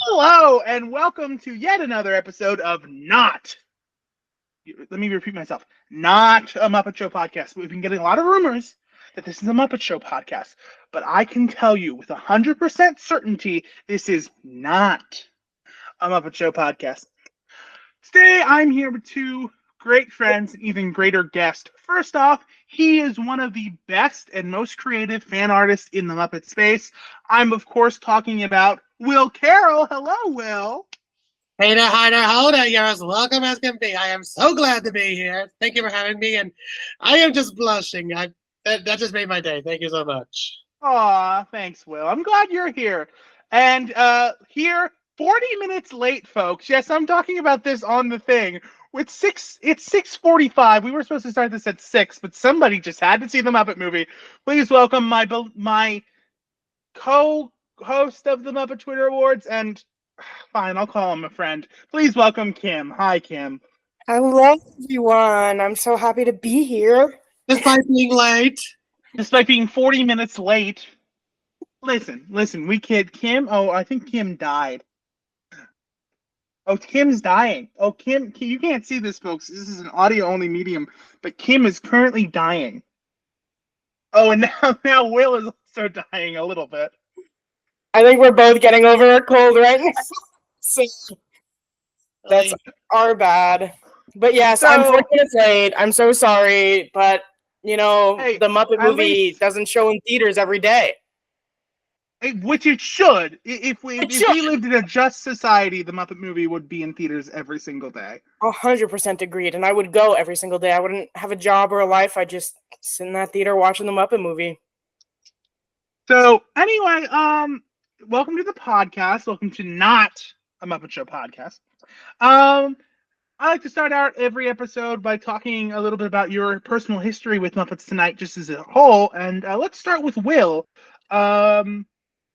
Hello, and welcome to yet another episode of Not. Let me repeat myself. Not a Muppet Show podcast. We've been getting a lot of rumors that this is a Muppet Show podcast, but I can tell you with 100% certainty this is not a Muppet Show podcast. Today, I'm here with two great friends and even greater guests. First off, he is one of the best and most creative fan artists in the Muppet space. I'm, of course, talking about Will Carrol. Hello, Will. Hey there, hi there, hello there, you're as welcome as can be. I am so glad to be here. Thank you for having me, and I am just blushing. That just made my day. Thank you so much. Aw, thanks, Will. I'm glad you're here. And here, 40 minutes late, folks. Yes, I'm talking about this on the thing. It's 6:45. We were supposed to start this at 6, but somebody just had to see the Muppet movie. Please welcome my co-host of the Muppet Twitter Awards, and fine, I'll call him a friend. Please welcome Kim. Hi, Kim. Hello, everyone. I'm so happy to be here. Despite being late. Despite being 40 minutes late. Listen, we kid Kim. Oh, I think Kim died. Oh, Kim's dying. Oh, Kim, you can't see this, folks. This is an audio-only medium, but Kim is currently dying. Oh, and now Will is also dying a little bit. I think we're both getting over a cold right now. So that's our bad. But yes, I'm 40 minutes late. I'm so sorry, but the Muppet movie doesn't show in theaters every day. Which it should. If we lived in a just society, the Muppet movie would be in theaters every single day. 100% agreed, and I would go every single day. I wouldn't have a job or a life. I'd just sit in that theater watching the Muppet movie. So anyway, welcome to the podcast. Welcome to Not a Muppet Show podcast. I like to start out every episode by talking a little bit about your personal history with Muppets Tonight, just as a whole. And let's start with Will.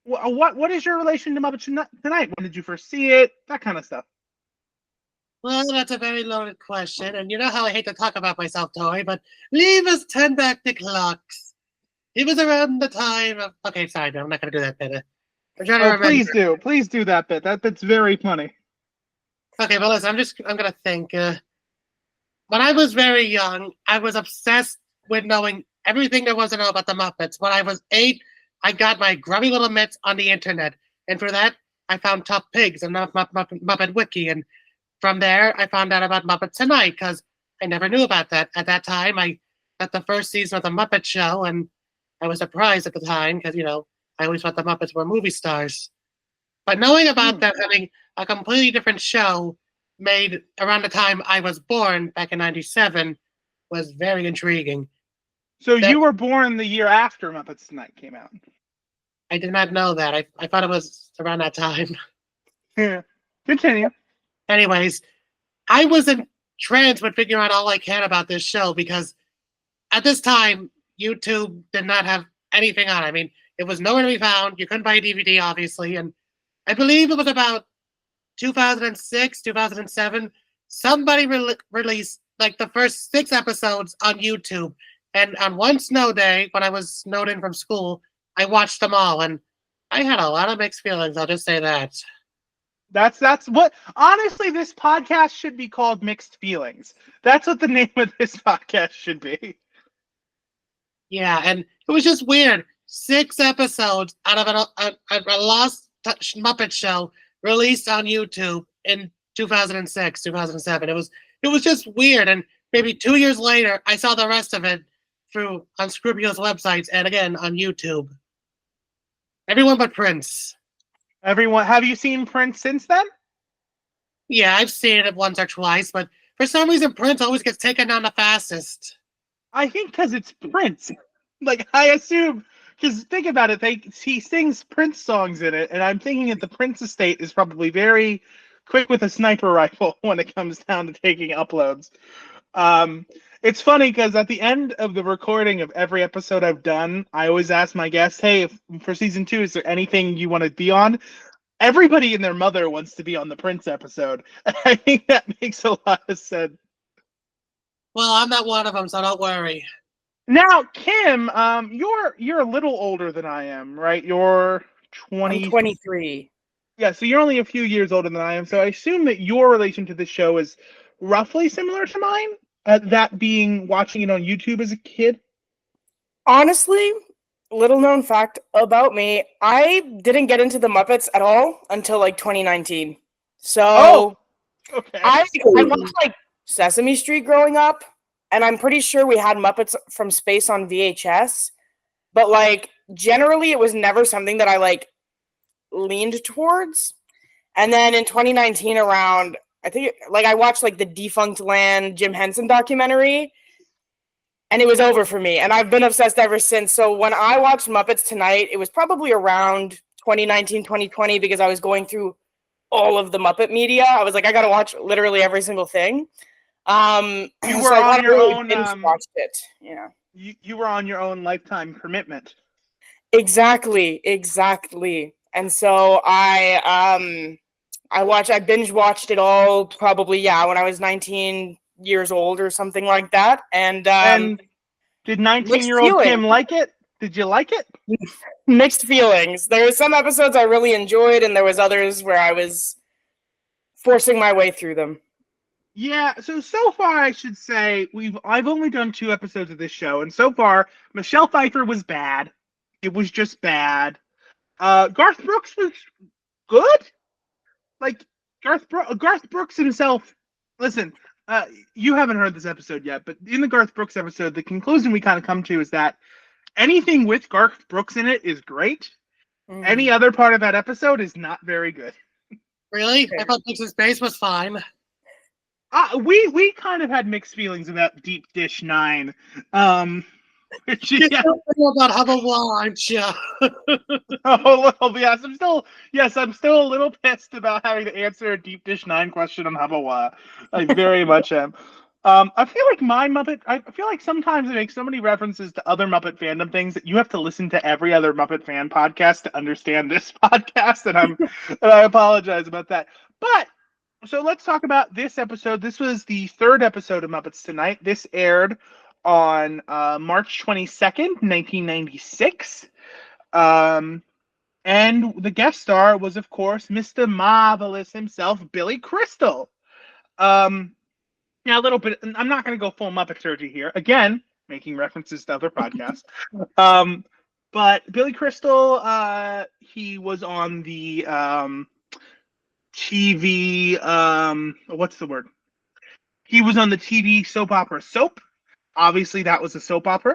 What is your relation to Muppets Tonight? When did you first see it? That kind of stuff. Well, that's a very loaded question, and you know how I hate to talk about myself, Tori, but leave us turn back the clocks. It was around the time of... Okay, sorry, no, I'm not going to do that bit. I'm trying to remember. Please do that bit. That bit's very funny. Okay, well, listen, I'm going to think. When I was very young, I was obsessed with knowing everything there was to know about the Muppets. When I was 8, I got my grubby little mitts on the internet, and for that, I found Top Pigs and Muppet Wiki, and from there, I found out about Muppets Tonight, because I never knew about that. At that time, I got the first season of The Muppet Show, and I was surprised at the time, because, I always thought the Muppets were movie stars. But knowing about them having a completely different show made around the time I was born, back in 97, was very intriguing. So you were born the year after Muppets Tonight came out? I did not know that. I thought it was around that time. Yeah. Continue. Anyways, I was entranced with figuring out all I can about this show because at this time, YouTube did not have anything on it. I mean, it was nowhere to be found. You couldn't buy a DVD, obviously. And I believe it was about 2006, 2007. Somebody released like the first 6 episodes on YouTube. And on one snow day, when I was snowed in from school, I watched them all. And I had a lot of mixed feelings. I'll just say that. That's what, honestly, this podcast should be called Mixed Feelings. That's what the name of this podcast should be. Yeah, and it was just weird. 6 episodes out of a lost Muppet Show released on YouTube in 2006, 2007. It was just weird. And maybe 2 years later, I saw the rest of it through unscrupulous websites and again on YouTube. Everyone but Prince. Everyone, have you seen Prince since then? Yeah, I've seen it once or twice, but for some reason Prince always gets taken down the fastest. I think because it's Prince. Like, I assume, because think about it, he sings Prince songs in it, and I'm thinking that the Prince estate is probably very quick with a sniper rifle when it comes down to taking uploads. It's funny because at the end of the recording of every episode I've done, I always ask my guests, hey, for season 2, is there anything you want to be on? Everybody and their mother wants to be on the Prince episode. I think that makes a lot of sense. Well, I'm not one of them, so don't worry. Now, Kim, you're a little older than I am, right? You're I'm 20. 23. Yeah, so you're only a few years older than I am. So I assume that your relation to this show is roughly similar to mine. That being watching it on YouTube as a kid. Honestly, little known fact about me, I didn't get into the Muppets at all until like 2019. Oh, So okay. I watched like Sesame Street growing up, and I'm pretty sure we had Muppets from Space on VHS, but like generally it was never something that I like leaned towards. And then in 2019 around, I think like I watched like the Defunct Land Jim Henson documentary, and it was over for me, and I've been obsessed ever since. So when I watched Muppets Tonight, it was probably around 2019, 2020, because I was going through all of the Muppet media. I was like, I gotta watch literally every single thing. You were So I on kind of your really own. binge watched it. Yeah, You were on your own lifetime commitment. exactly. And so I binge watched it all probably when I was 19 years old or something like that. And And did mixed 19-year-old feelings. Kim like it? Did you like it? Mixed feelings. There were some episodes I really enjoyed, and there was others where I was forcing my way through them. Yeah, so far I should say I've only done 2 episodes of this show, and so far Michelle Pfeiffer was bad. It was just bad. Garth Brooks was good. Like Garth Brooks himself. Listen, you haven't heard this episode yet, but in the Garth Brooks episode, the conclusion we kind of come to is that anything with Garth Brooks in it is great. Any other part of that episode is not very good. Really? I thought Texas Space was fine. We kind of had mixed feelings about Deep Dish 9. Which, You yeah. don't know about Hubble aren't you? I'm still a little pissed about having to answer a Deep Dish 9 question on Hubble. I very much am. I feel like I feel like sometimes it makes so many references to other Muppet fandom things that you have to listen to every other Muppet fan podcast to understand this podcast, and I apologize about that. But so let's talk about this episode. This was the 3rd episode of Muppets Tonight. This aired on March 22nd, 1996. And the guest star was, of course, Mr. Marvelous himself, Billy Crystal. Now, a little bit, I'm not going to go full Muppet surgery here. Again, making references to other podcasts. But Billy Crystal, he was on the TV, what's the word? He was on the TV soap opera Soap. Obviously, that was a soap opera.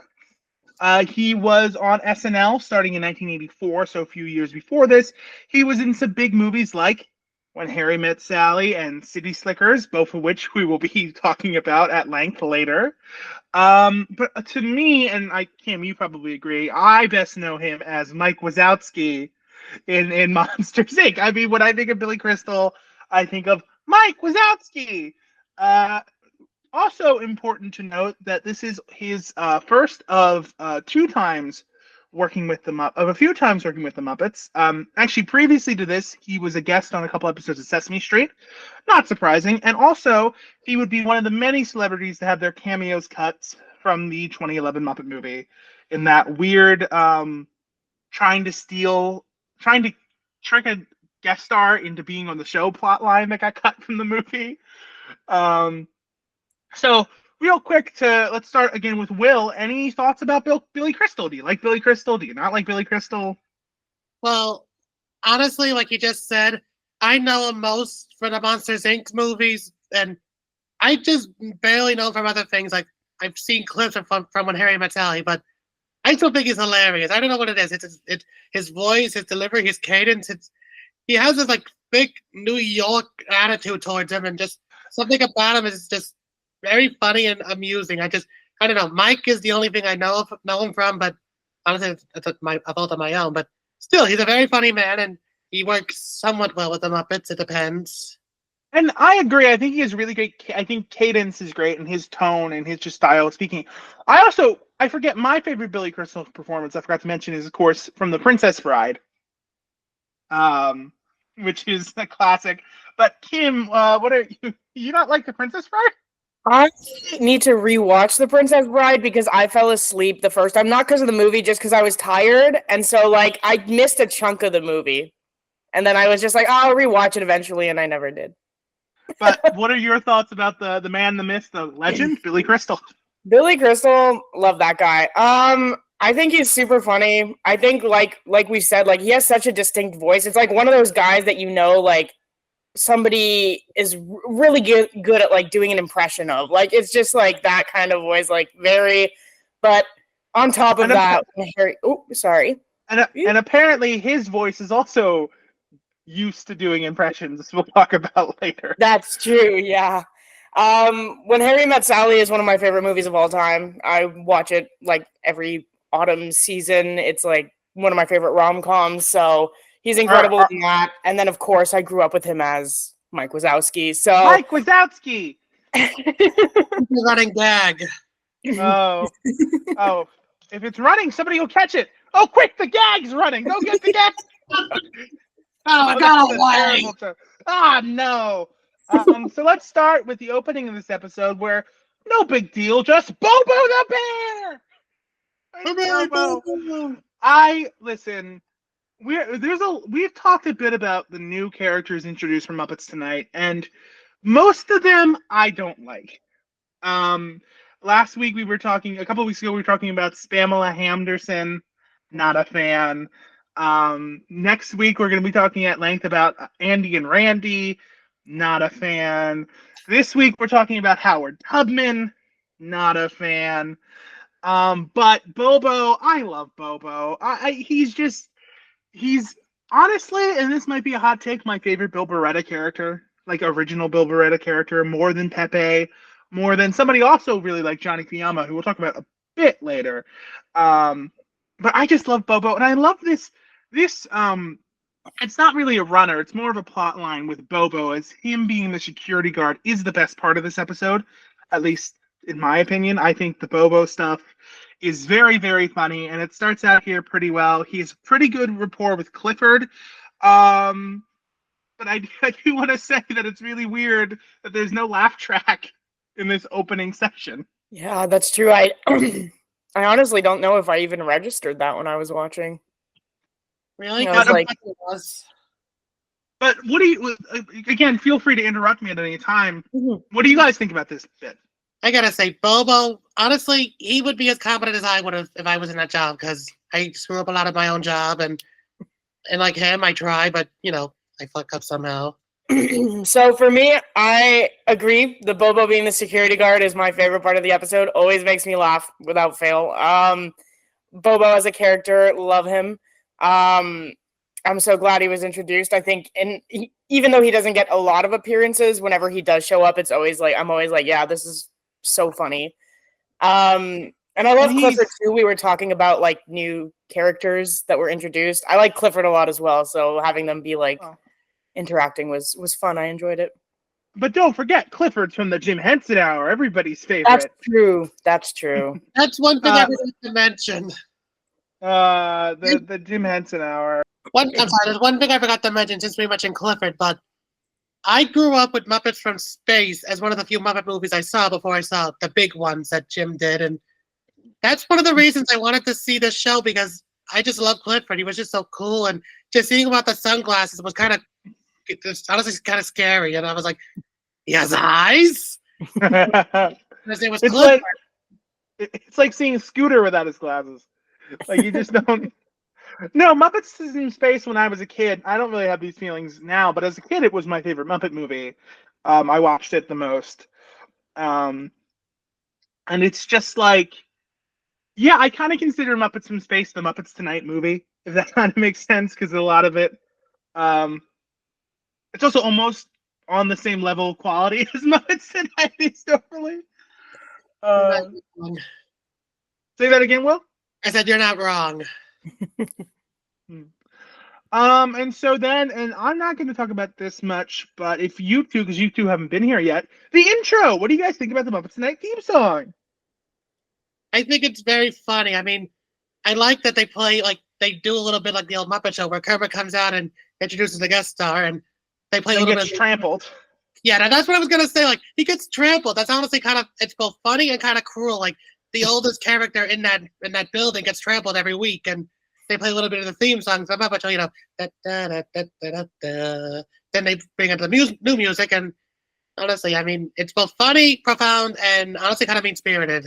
He was on SNL starting in 1984, so a few years before this. He was in some big movies like When Harry Met Sally and City Slickers, both of which we will be talking about at length later. But to me, and Kim, you probably agree, I best know him as Mike Wazowski in Monsters, Inc. I mean, when I think of Billy Crystal, I think of Mike Wazowski. Also important to note that this is his first of 2 times working with of a few times working with the Muppets. Actually, previously to this, he was a guest on a couple episodes of Sesame Street. Not surprising. And also, he would be one of the many celebrities to have their cameos cut from the 2011 Muppet movie in that weird trying to trick a guest star into being on the show plot line that got cut from the movie. So real quick, let's start again with Will. Any thoughts about Billy Crystal? Do you like Billy Crystal? Do you not like Billy Crystal? Well, honestly, like you just said, I know him most for the Monsters Inc. movies, and I just barely know him from other things. Like I've seen clips from When Harry Met Sally, but I still think he's hilarious. I don't know what it is. It's his voice, his delivery, his cadence. He has this like big New York attitude towards him, and just something about him is just very funny and amusing. I don't know. Mike is the only thing I know him from, but honestly, it's a fault of my own. But still, he's a very funny man, and he works somewhat well with the Muppets. It depends. And I agree. I think he has really great. I think cadence is great, and his tone and his just style of speaking. I forget my favorite Billy Crystal performance. I forgot to mention is, of course, from The Princess Bride, which is a classic. But Kim, what are you? You not like The Princess Bride? I need to rewatch The Princess Bride because I fell asleep the first time, not because of the movie, just because I was tired, and so like I missed a chunk of the movie, and then I was just like, oh, I'll rewatch it eventually, and I never did. But what are your thoughts about the man, the myth, the legend, Billy Crystal? Billy Crystal, love that guy. I think he's super funny. I think like we said, like he has such a distinct voice. It's like one of those guys that like somebody is really good at like doing an impression of. Like it's just like that kind of voice, like very. But on top of that, Harry. Oh, sorry. And apparently his voice is also used to doing impressions, as we'll talk about later. That's true. Yeah. When Harry Met Sally is one of my favorite movies of all time. I watch it like every autumn season. It's like one of my favorite rom-coms. So he's incredible in that. And then, of course, I grew up with him as Mike Wazowski. So Mike Wazowski! Running gag. Oh. If it's running, somebody will catch it. Oh, quick, the gag's running. Go get the gag. I got away. Ah, no. So let's start with the opening of this episode where no big deal, just Bobo the Bear! Bobo. Listen, we've talked a bit about the new characters introduced from Muppets Tonight, and most of them I don't like. Last week a couple of weeks ago we were talking about Spamela Hamderson, not a fan. Next week we're going to be talking at length about Andy and Randy, not a fan. This week we're talking about Howard Tubman, not a fan. But Bobo, I love Bobo. He's honestly, and this might be a hot take, my favorite Bill Beretta character, like original Bill Beretta character, more than Pepe, more than somebody also really like Johnny Fiamma, who we'll talk about a bit later. But I just love Bobo, and I love this. It's not really a runner; it's more of a plot line with Bobo, as him being the security guard is the best part of this episode, at least in my opinion. I think the Bobo stuff is very, very funny, and it starts out here pretty well. He has pretty good rapport with Clifford. But I do want to say that it's really weird that there's no laugh track in this opening section. Yeah, that's true. I honestly don't know if I even registered that when I was watching. Really? I was like, but what do you? Again, feel free to interrupt me at any time. What do you guys think about this bit? I gotta say, Bobo, honestly, he would be as competent as I would have if I was in that job, because I screw up a lot of my own job, and like him, I try, but I fuck up somehow. So for me, I agree. The Bobo being the security guard is my favorite part of the episode. Always makes me laugh without fail. Bobo as a character, love him. I'm so glad he was introduced. I think, and even though he doesn't get a lot of appearances, whenever he does show up, I'm always like, yeah, this is so funny. And I love Clifford too. We were talking about like new characters that were introduced. I like Clifford a lot as well. So having them be like interacting was fun. I enjoyed it. But don't forget, Clifford's from the Jim Henson Hour, everybody's favorite. That's true. That's one thing I forgot to mention. The Jim Henson Hour. There's one thing I forgot to mention since we mentioned Clifford, but I grew up with Muppets from Space as one of the few Muppet movies I saw before I saw the big ones that Jim did, and that's one of the reasons I wanted to see this show, because I just love Clifford. He was just so cool, and just seeing about the sunglasses was honestly kind of scary, and I was like, he has eyes? Because it was Clifford. It's like seeing Scooter without his glasses. Like, you just don't... No, Muppets in Space when I was a kid, I don't really have these feelings now, but as a kid, it was my favorite Muppet movie. I watched it the most. And it's just like, yeah, I kind of consider Muppets from Space the Muppets Tonight movie, if that kind of makes sense, because a lot of it, it's also almost on the same level of quality as Muppets Tonight is normally. Say that again, Will? I said you're not wrong. And so then, and I'm not going to talk about this much, but if you two, because you two haven't been here yet, the intro. What do you guys think about the Muppets Tonight theme song? I think it's very funny. I mean, I like that they play, like, they do a little bit like the old Muppet Show, where Kermit comes out and introduces the guest star, and they play a little bit. Trampled. Yeah, that's what I was gonna say. Like, he gets trampled. That's honestly it's both funny and kind of cruel. Like, the oldest character in that building gets trampled every week, and they play a little bit of the theme songs. I'm about to, da, da, da, da, da, da. Then they bring up the new music, and honestly, I mean, it's both funny, profound, and honestly kind of mean-spirited.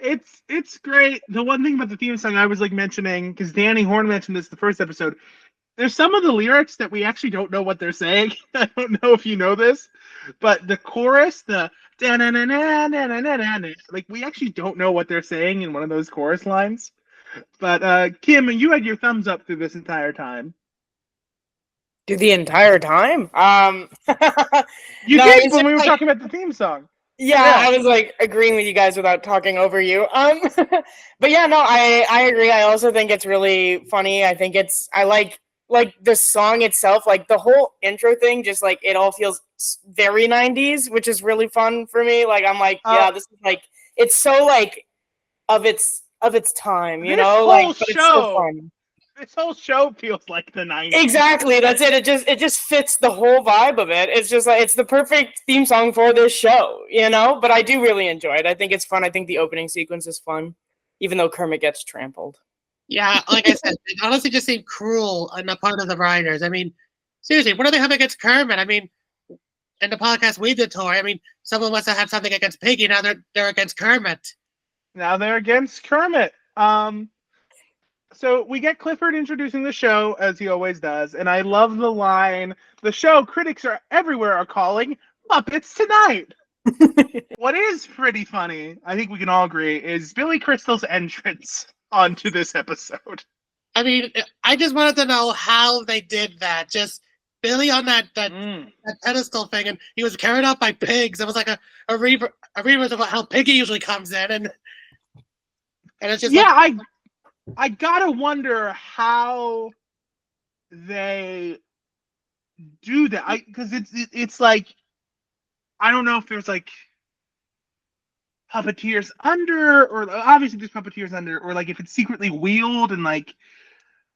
It's great. The one thing about the theme song I was like mentioning, because Danny Horn mentioned this the first episode, there's some of the lyrics that we actually don't know what they're saying. I don't know if you know this, but the chorus, the like, we actually don't know what they're saying in one of those chorus lines. But Kim, you had your thumbs up through this entire time. Through the entire time? You did when we were talking about the theme song. Yeah, I was like agreeing with you guys without talking over you. But yeah, no, I agree. I also think it's really funny. I think I like the song itself, like the whole intro thing, just like it all feels very 90s, which is really fun for me. Like, I'm like, yeah, this is like, it's so like of its time, you know? Like, but it's so fun. This whole show feels like the 90s. Exactly, that's it. It just fits the whole vibe of it. It's just like, it's the perfect theme song for this show, you know? But I do really enjoy it. I think it's fun. I think the opening sequence is fun, even though Kermit gets trampled. Yeah, like I said, it honestly just seemed cruel on the part of the writers. I mean, seriously, what do they have against Kermit? I mean, in the podcast we did, Tori, I mean, someone must have had something against Piggy. Now they're against Kermit. Now they're against Kermit. So we get Clifford introducing the show, as he always does, and I love the line, the show critics are everywhere are calling Muppets Tonight. What is pretty funny, I think we can all agree, is Billy Crystal's entrance onto this episode. I mean, I just wanted to know how they did that. Just Billy on that pedestal thing, and he was carried out by pigs. It was like a reverse of how Piggy usually comes in, and it's just I gotta wonder how they do that. Because it's like, I don't know if there's like puppeteers under, or obviously there's puppeteers under, or like if it's secretly wheeled and like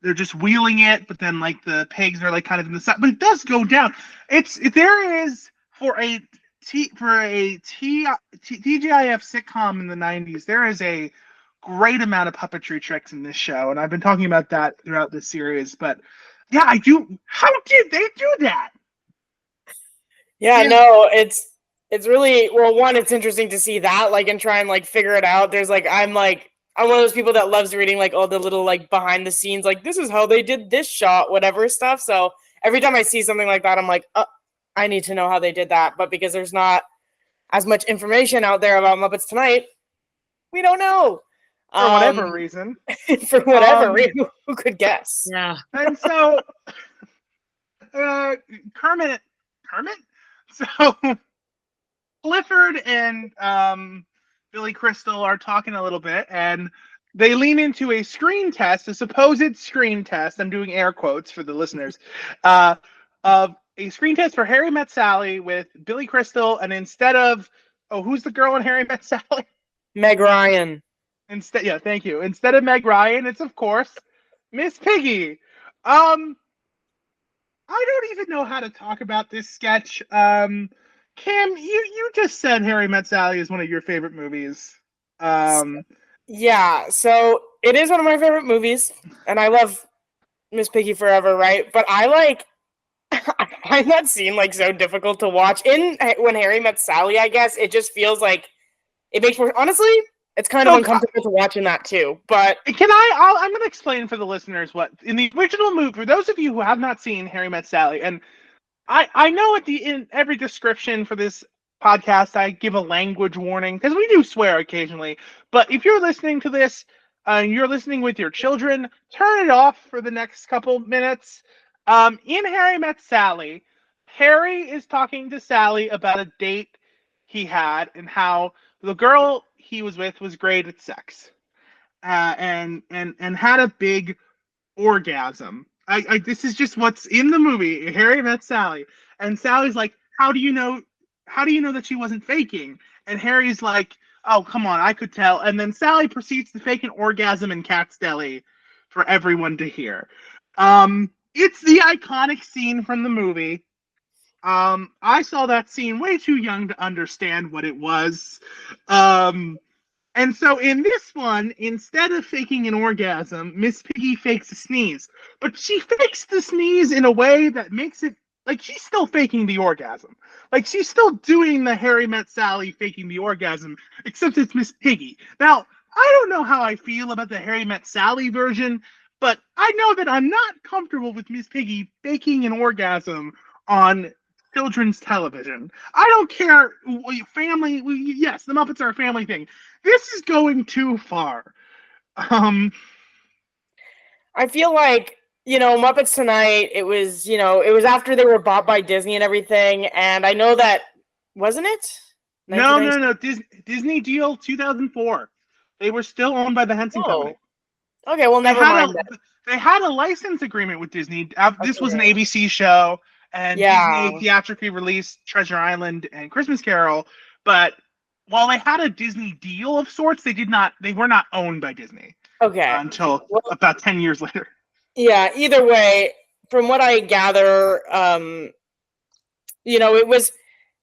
they're just wheeling it, but then like the pigs are like kind of in the side. But it does go down. There is for a TGIF sitcom in the 90s, there is a great amount of puppetry tricks in this show, and I've been talking about that throughout this series. But yeah, I do. How did they do that? Yeah, no, it's really, well, one, it's interesting to see that, like, and try and like figure it out. There's like, I'm one of those people that loves reading like all the little like behind the scenes, like this is how they did this shot, whatever stuff. So every time I see something like that, I'm like, oh, I need to know how they did that. But because there's not as much information out there about Muppets Tonight, we don't know. For whatever reason. For whatever reason. Who could guess? Yeah. And so, Kermit? So, Clifford and Billy Crystal are talking a little bit, and they lean into a screen test, a supposed screen test. I'm doing air quotes for the listeners. Of a screen test for Harry Met Sally with Billy Crystal, and instead of, who's the girl in Harry Met Sally? Meg Ryan. Thank you. Instead of Meg Ryan, it's of course Miss Piggy. I don't even know how to talk about this sketch. Kim, you just said Harry Met Sally is one of your favorite movies. Yeah, so it is one of my favorite movies, and I love Miss Piggy forever, right? But I find that scene like so difficult to watch. When Harry Met Sally, I guess it just feels like it makes more. Honestly, it's kind of uncomfortable to watching that too. But I'm going to explain for the listeners what in the original movie. For those of you who have not seen Harry Met Sally, and I know in every description for this podcast I give a language warning because we do swear occasionally. But if you're listening to this and you're listening with your children, turn it off for the next couple minutes. In Harry Met Sally, Harry is talking to Sally about a date he had and how the girl he was with was great at sex, and had a big orgasm. This is just what's in the movie. Harry Met Sally, and Sally's like, "How do you know? How do you know that she wasn't faking?" And Harry's like, "Oh, come on, I could tell." And then Sally proceeds to fake an orgasm in Cat's Deli for everyone to hear. It's the iconic scene from the movie. I saw that scene way too young to understand what it was. And so in this one, instead of faking an orgasm, Miss Piggy fakes a sneeze. But she fakes the sneeze in a way that makes it like she's still faking the orgasm. Like she's still doing the Harry Met Sally faking the orgasm, except it's Miss Piggy. Now, I don't know how I feel about the Harry Met Sally version, but I know that I'm not comfortable with Miss Piggy faking an orgasm on children's television. I don't care. Family, yes, the Muppets are a family thing. This is going too far. I feel like, Muppets Tonight, it was after they were bought by Disney and everything, and I know that, wasn't it? No. Disney deal 2004. They were still owned by the Henson Company. Okay, well, never mind. They had a license agreement with Disney. This was an ABC show, and Disney theatrically released Treasure Island and Christmas Carol, but while they had a Disney deal of sorts, they were not owned by Disney. Okay. Until about 10 years later. Yeah, either way, from what I gather, it was,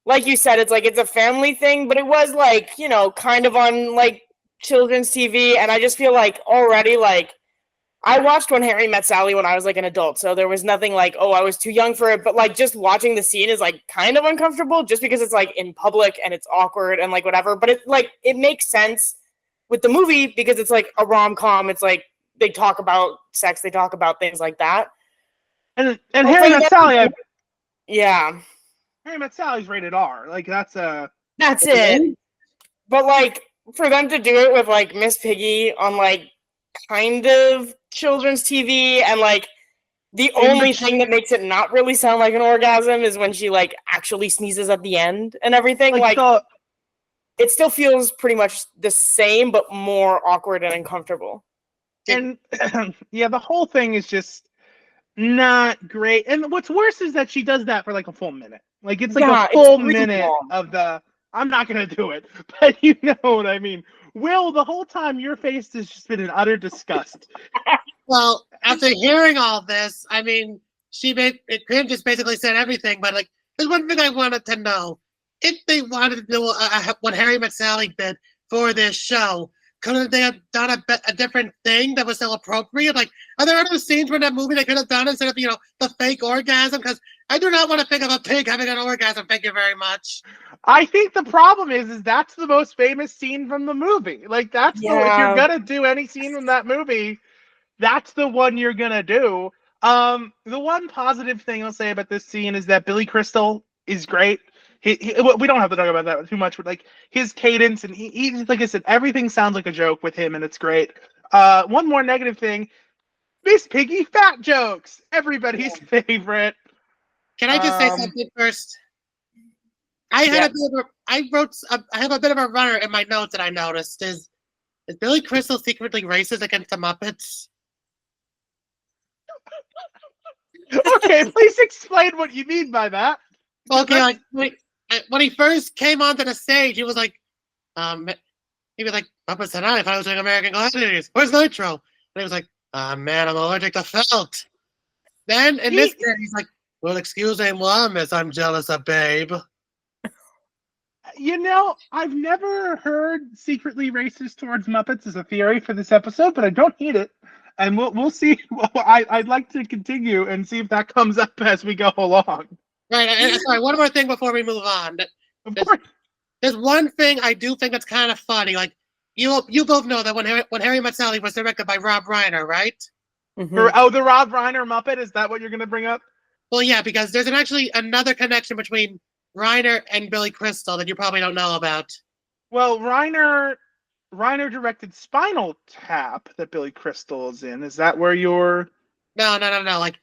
like you said, it's like it's a family thing, but it was like, kind of on like children's TV, and I just feel like already, like, I watched When Harry Met Sally when I was like an adult, so there was nothing like, oh, I was too young for it, but like just watching the scene is like kind of uncomfortable just because it's like in public and it's awkward and like whatever, but it makes sense with the movie because it's like a rom-com. It's like they talk about sex, they talk about things like that. And Harry Met Sally, yeah. Harry Met Sally's rated R. Like that's it. But like for them to do it with like Miss Piggy on like kind of children's TV, and like the only thing that makes it not really sound like an orgasm is when she like actually sneezes at the end and everything. It still feels pretty much the same, but more awkward and uncomfortable. And yeah, the whole thing is just not great. And what's worse is that she does that for like a full minute. Like it's like a full minute of the. I'm not gonna do it, but you know what I mean. Will, the whole time your face has just been in utter disgust. Well, after hearing all this, I mean, Pam just basically said everything, but like, there's one thing I wanted to know. If they wanted to do what Harry Met Sally did for this show, couldn't they have done a different thing that was still appropriate? Like, are there other scenes from that movie they could have done instead of, the fake orgasm? Because I do not want to think of a pig having an orgasm. Thank you very much. I think the problem is that's the most famous scene from the movie. Like, that's if you're going to do any scene from that movie, that's the one you're going to do. The one positive thing I'll say about this scene is that Billy Crystal is great. We don't have to talk about that too much, but like his cadence and he like I said, everything sounds like a joke with him, and it's great. One more negative thing: Miss Piggy fat jokes, everybody's favorite. Can I just say something first? I have a bit of a runner in my notes that I noticed. Is Billy Crystal secretly racist against the Muppets? Okay, please explain what you mean by that. Okay, like when he first came onto the stage, he was like, Muppets Tonight, if I was doing American Gladiators, where's Nitro? And he was like, man, I'm allergic to felt. Then in this case, he's like, well, excuse me, miss, I'm jealous of Babe. I've never heard secretly racist towards Muppets as a theory for this episode, but I don't hate it. And we'll see. I'd like to continue and see if that comes up as we go along. Right. And, sorry, one more thing before we move on. There's one thing I do think that's kind of funny. Like, you both know that when Harry Met Sally was directed by Rob Reiner, right? Mm-hmm. The Rob Reiner Muppet? Is that what you're going to bring up? Well, yeah, because there's actually another connection between Reiner and Billy Crystal that you probably don't know about. Well, Reiner directed Spinal Tap that Billy Crystal is in. Is that where you're... No. Like,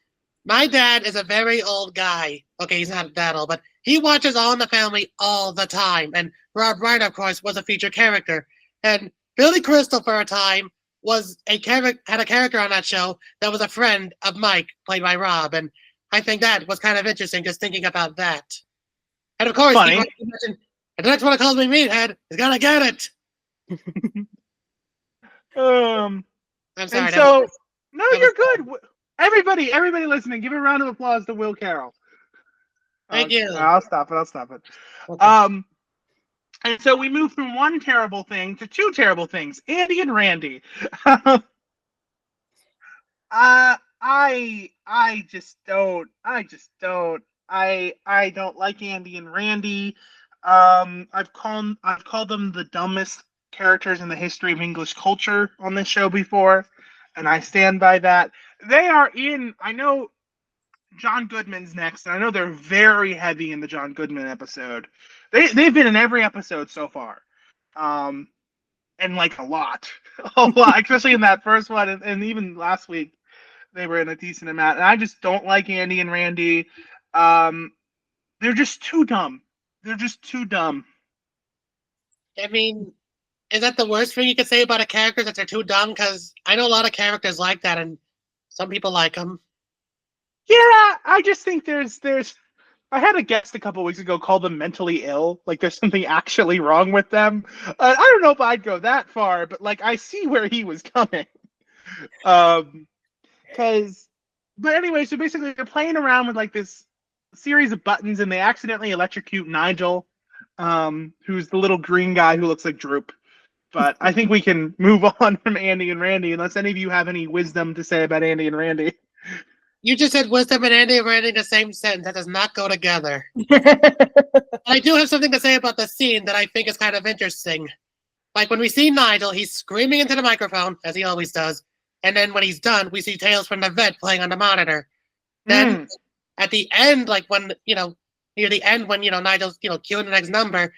my dad is a very old guy. Okay, he's not that old, but he watches All in the Family all the time. And Rob Reiner, of course, was a featured character. And Billy Crystal, for a time, had a character on that show that was a friend of Mike, played by Rob. And I think that was kind of interesting, just thinking about that. And of course, the next one that calls me Meathead is gonna get it. I'm sorry. You're good. Everybody listening, give a round of applause to Will Carroll. Thank you. I'll stop it. Okay. And so we move from one terrible thing to two terrible things. Andy and Randy. I just don't. I don't like Andy and Randy. I've called them the dumbest characters in the history of English culture on this show before, and I stand by that. They are in. I know John Goodman's next, and I know they're very heavy in the John Goodman episode. They've been in every episode so far, and like a lot, especially in that first one, and even last week they were in a decent amount. And I just don't like Andy and Randy. They're just too dumb. They're just too dumb. I mean, is that the worst thing you could say about a character, that they're too dumb? Because I know a lot of characters like that, and some people like them. Yeah, I just think there's. I had a guest a couple weeks ago call them mentally ill. Like there's something actually wrong with them. I don't know if I'd go that far, but like I see where he was coming. But anyway, so basically they're playing around with like this series of buttons, and they accidentally electrocute Nigel, who's the little green guy who looks like Droop. But I think we can move on from Andy and Randy, unless any of you have any wisdom to say about Andy and Randy. You just said wisdom and Andy and Randy in the same sentence. That does not go together. I do have something to say about the scene that I think is kind of interesting. Like when we see Nigel, he's screaming into the microphone, as he always does. And then when he's done, we see Tales from the Vet playing on the monitor. Then at the end, like when, near the end when, Nigel's, cueing the next number,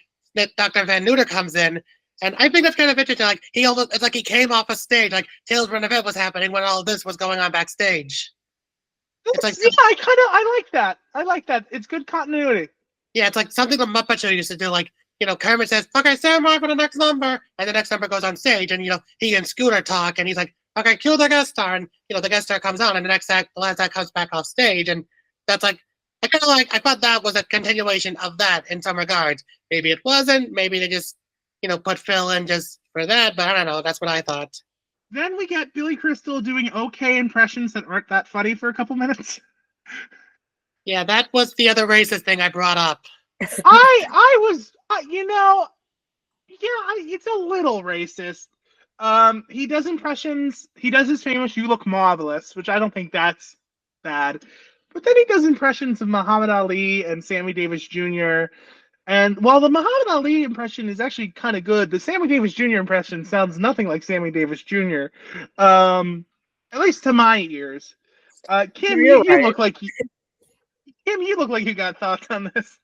Dr. Van Neuter comes in. And I think that's kind of interesting. Like it's like he came off a stage, like Tales from the Vet was happening when all this was going on backstage. It's like, yeah, I like that. I like that. It's good continuity. Yeah, it's like something the Muppet Show used to do. Like, Kermit says, "Okay, stand by for the next number," and the next number goes on stage, and he and Scooter talk, and he's like, "Okay, cue the guest star," and the guest star comes on, and the last act comes back off stage, and that's like, I thought that was a continuation of that in some regards. Maybe it wasn't. Maybe they just, put Phil in just for that, but I don't know. That's what I thought. Then we get Billy Crystal doing okay impressions that aren't that funny for a couple minutes. Yeah, that was the other racist thing I brought up. I was, it's a little racist. He does impressions. He does his famous "You Look Marvelous," which I don't think that's bad. But then he does impressions of Muhammad Ali and Sammy Davis Jr. And while the Muhammad Ali impression is actually kind of good, the Sammy Davis Jr. impression sounds nothing like Sammy Davis Jr. At least to my ears. Kim, you look like you got thoughts on this.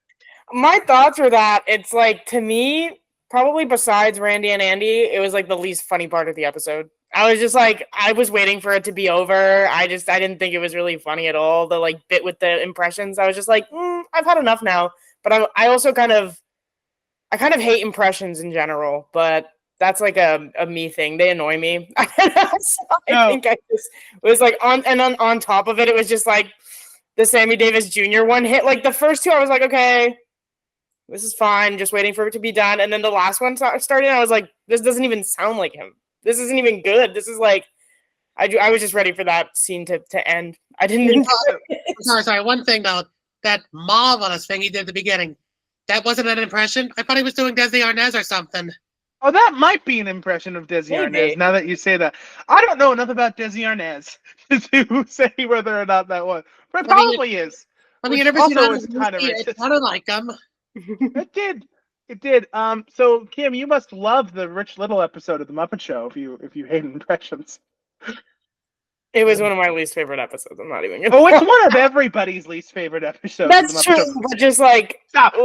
My thoughts are that it's like, to me, probably besides Randy and Andy, it was like the least funny part of the episode. I was just like, I was waiting for it to be over. I didn't think it was really funny at all. The like bit with the impressions, I was just like, I've had enough now. But I also kind of hate impressions in general, but that's like a me thing. They annoy me. I think I just was like on top of it, it was just like the Sammy Davis Jr. one hit. Like the first two, I was like, okay, this is fine, just waiting for it to be done. And then the last one started, and I was like, this doesn't even sound like him. This isn't even good. This is like, I was just ready for that scene to end. I didn't. Sorry. One thing though. That marvelous thing he did at the beginning, that wasn't an impression? I thought he was doing Desi Arnaz or something. Oh, that might be an impression of Desi Arnaz, now that you say that. I don't know enough about Desi Arnaz to say whether or not that was. But it probably is. I mean, you never seen it sounded like him. It did. So, Kim, you must love the Rich Little episode of The Muppet Show if you hate impressions. It was one of my least favorite episodes. I'm not even gonna. Oh, it's one of everybody's least favorite episodes. That's true, but just like stop.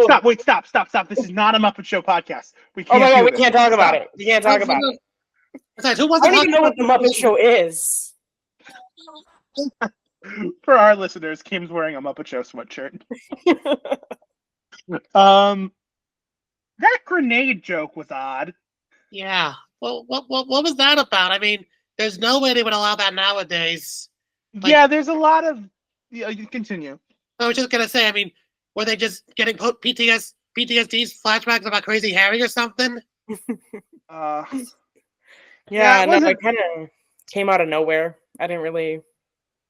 This is not a Muppet Show podcast. We can't. Oh my god, we can't talk about it. We can't talk about it. I don't even know what the Muppet Show is. For our listeners, Kim's wearing a Muppet Show sweatshirt. That grenade joke was odd. Yeah. Well, what was that about? I mean, there's no way they would allow that nowadays. Yeah, there's a lot of. Yeah, you continue. I was just gonna say. I mean, were they just getting PTSD's flashbacks about Crazy Harry or something? Yeah, no, it kind of came out of nowhere. I didn't really.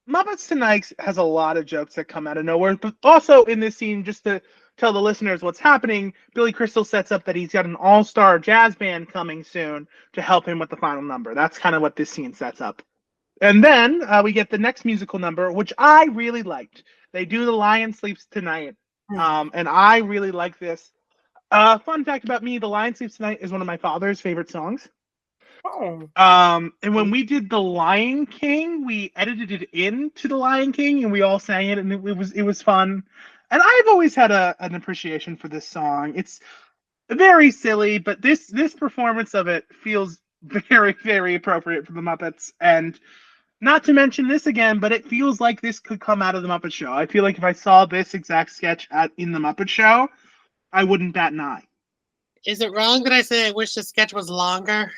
Muppets Tonight has a lot of jokes that come out of nowhere, but also in this scene, just to tell the listeners what's happening, Billy Crystal sets up that he's got an all-star jazz band coming soon to help him with the final number. That's kind of what this scene sets up. And then we get the next musical number, which I really liked. They do The Lion Sleeps Tonight, and I really like this. Fun fact about me, The Lion Sleeps Tonight is one of my father's favorite songs. Oh. And when we did The Lion King, we edited it into The Lion King, and we all sang it, and it was fun. And I've always had an appreciation for this song. It's very silly, but this performance of it feels very, very appropriate for the Muppets. And not to mention this again, but it feels like this could come out of the Muppet Show. I feel like if I saw this exact sketch in the Muppet Show, I wouldn't bat an eye. Is it wrong that I say I wish the sketch was longer?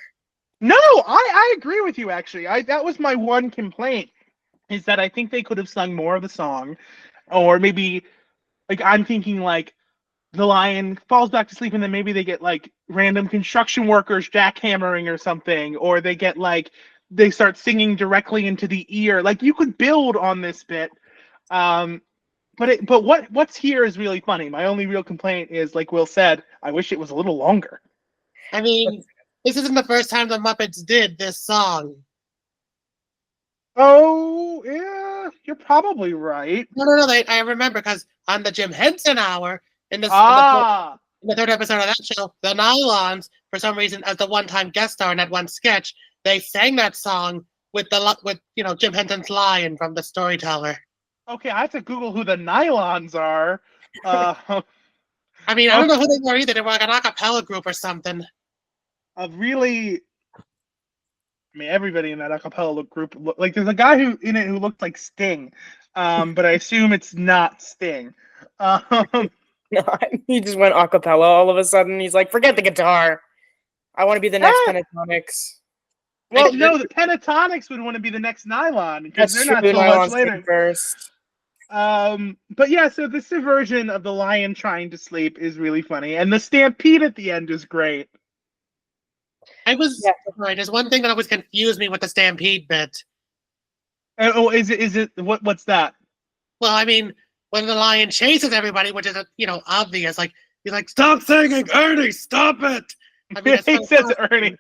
No, I agree with you, actually. That was my one complaint, is that I think they could have sung more of the song. Or maybe, like, I'm thinking, like, the lion falls back to sleep and then maybe they get, like, random construction workers jackhammering or something. Or they get, like, they start singing directly into the ear. Like, you could build on this bit. But what's here is really funny. My only real complaint is, like Will said, I wish it was a little longer. I mean, this isn't the first time the Muppets did this song. Oh, yeah, you're probably right. No. I remember because on the Jim Henson Hour, in the third episode of that show, the Nylons, for some reason, as the one-time guest star in that one sketch, they sang that song with Jim Henson's lion from The Storyteller. Okay, I have to Google who the Nylons are. I mean, I don't know who they were either. They were like an a cappella group or something. Everybody in that a cappella group like there's a guy who looked like Sting, but I assume it's not Sting. No, he just went a cappella all of a sudden. He's like, forget the guitar. I want to be the next Pentatonics. Well, no, the Pentatonics would want to be the next Nylon because they're not so much later. First. But yeah, so this version of the lion trying to sleep is really funny, and the stampede at the end is great. There's one thing that always confused me with the stampede bit. Is it what's that? Well, I mean, when the lion chases everybody, which is obvious, like he's like, "Stop singing, Ernie! Stop it!" I mean, he says Ernie.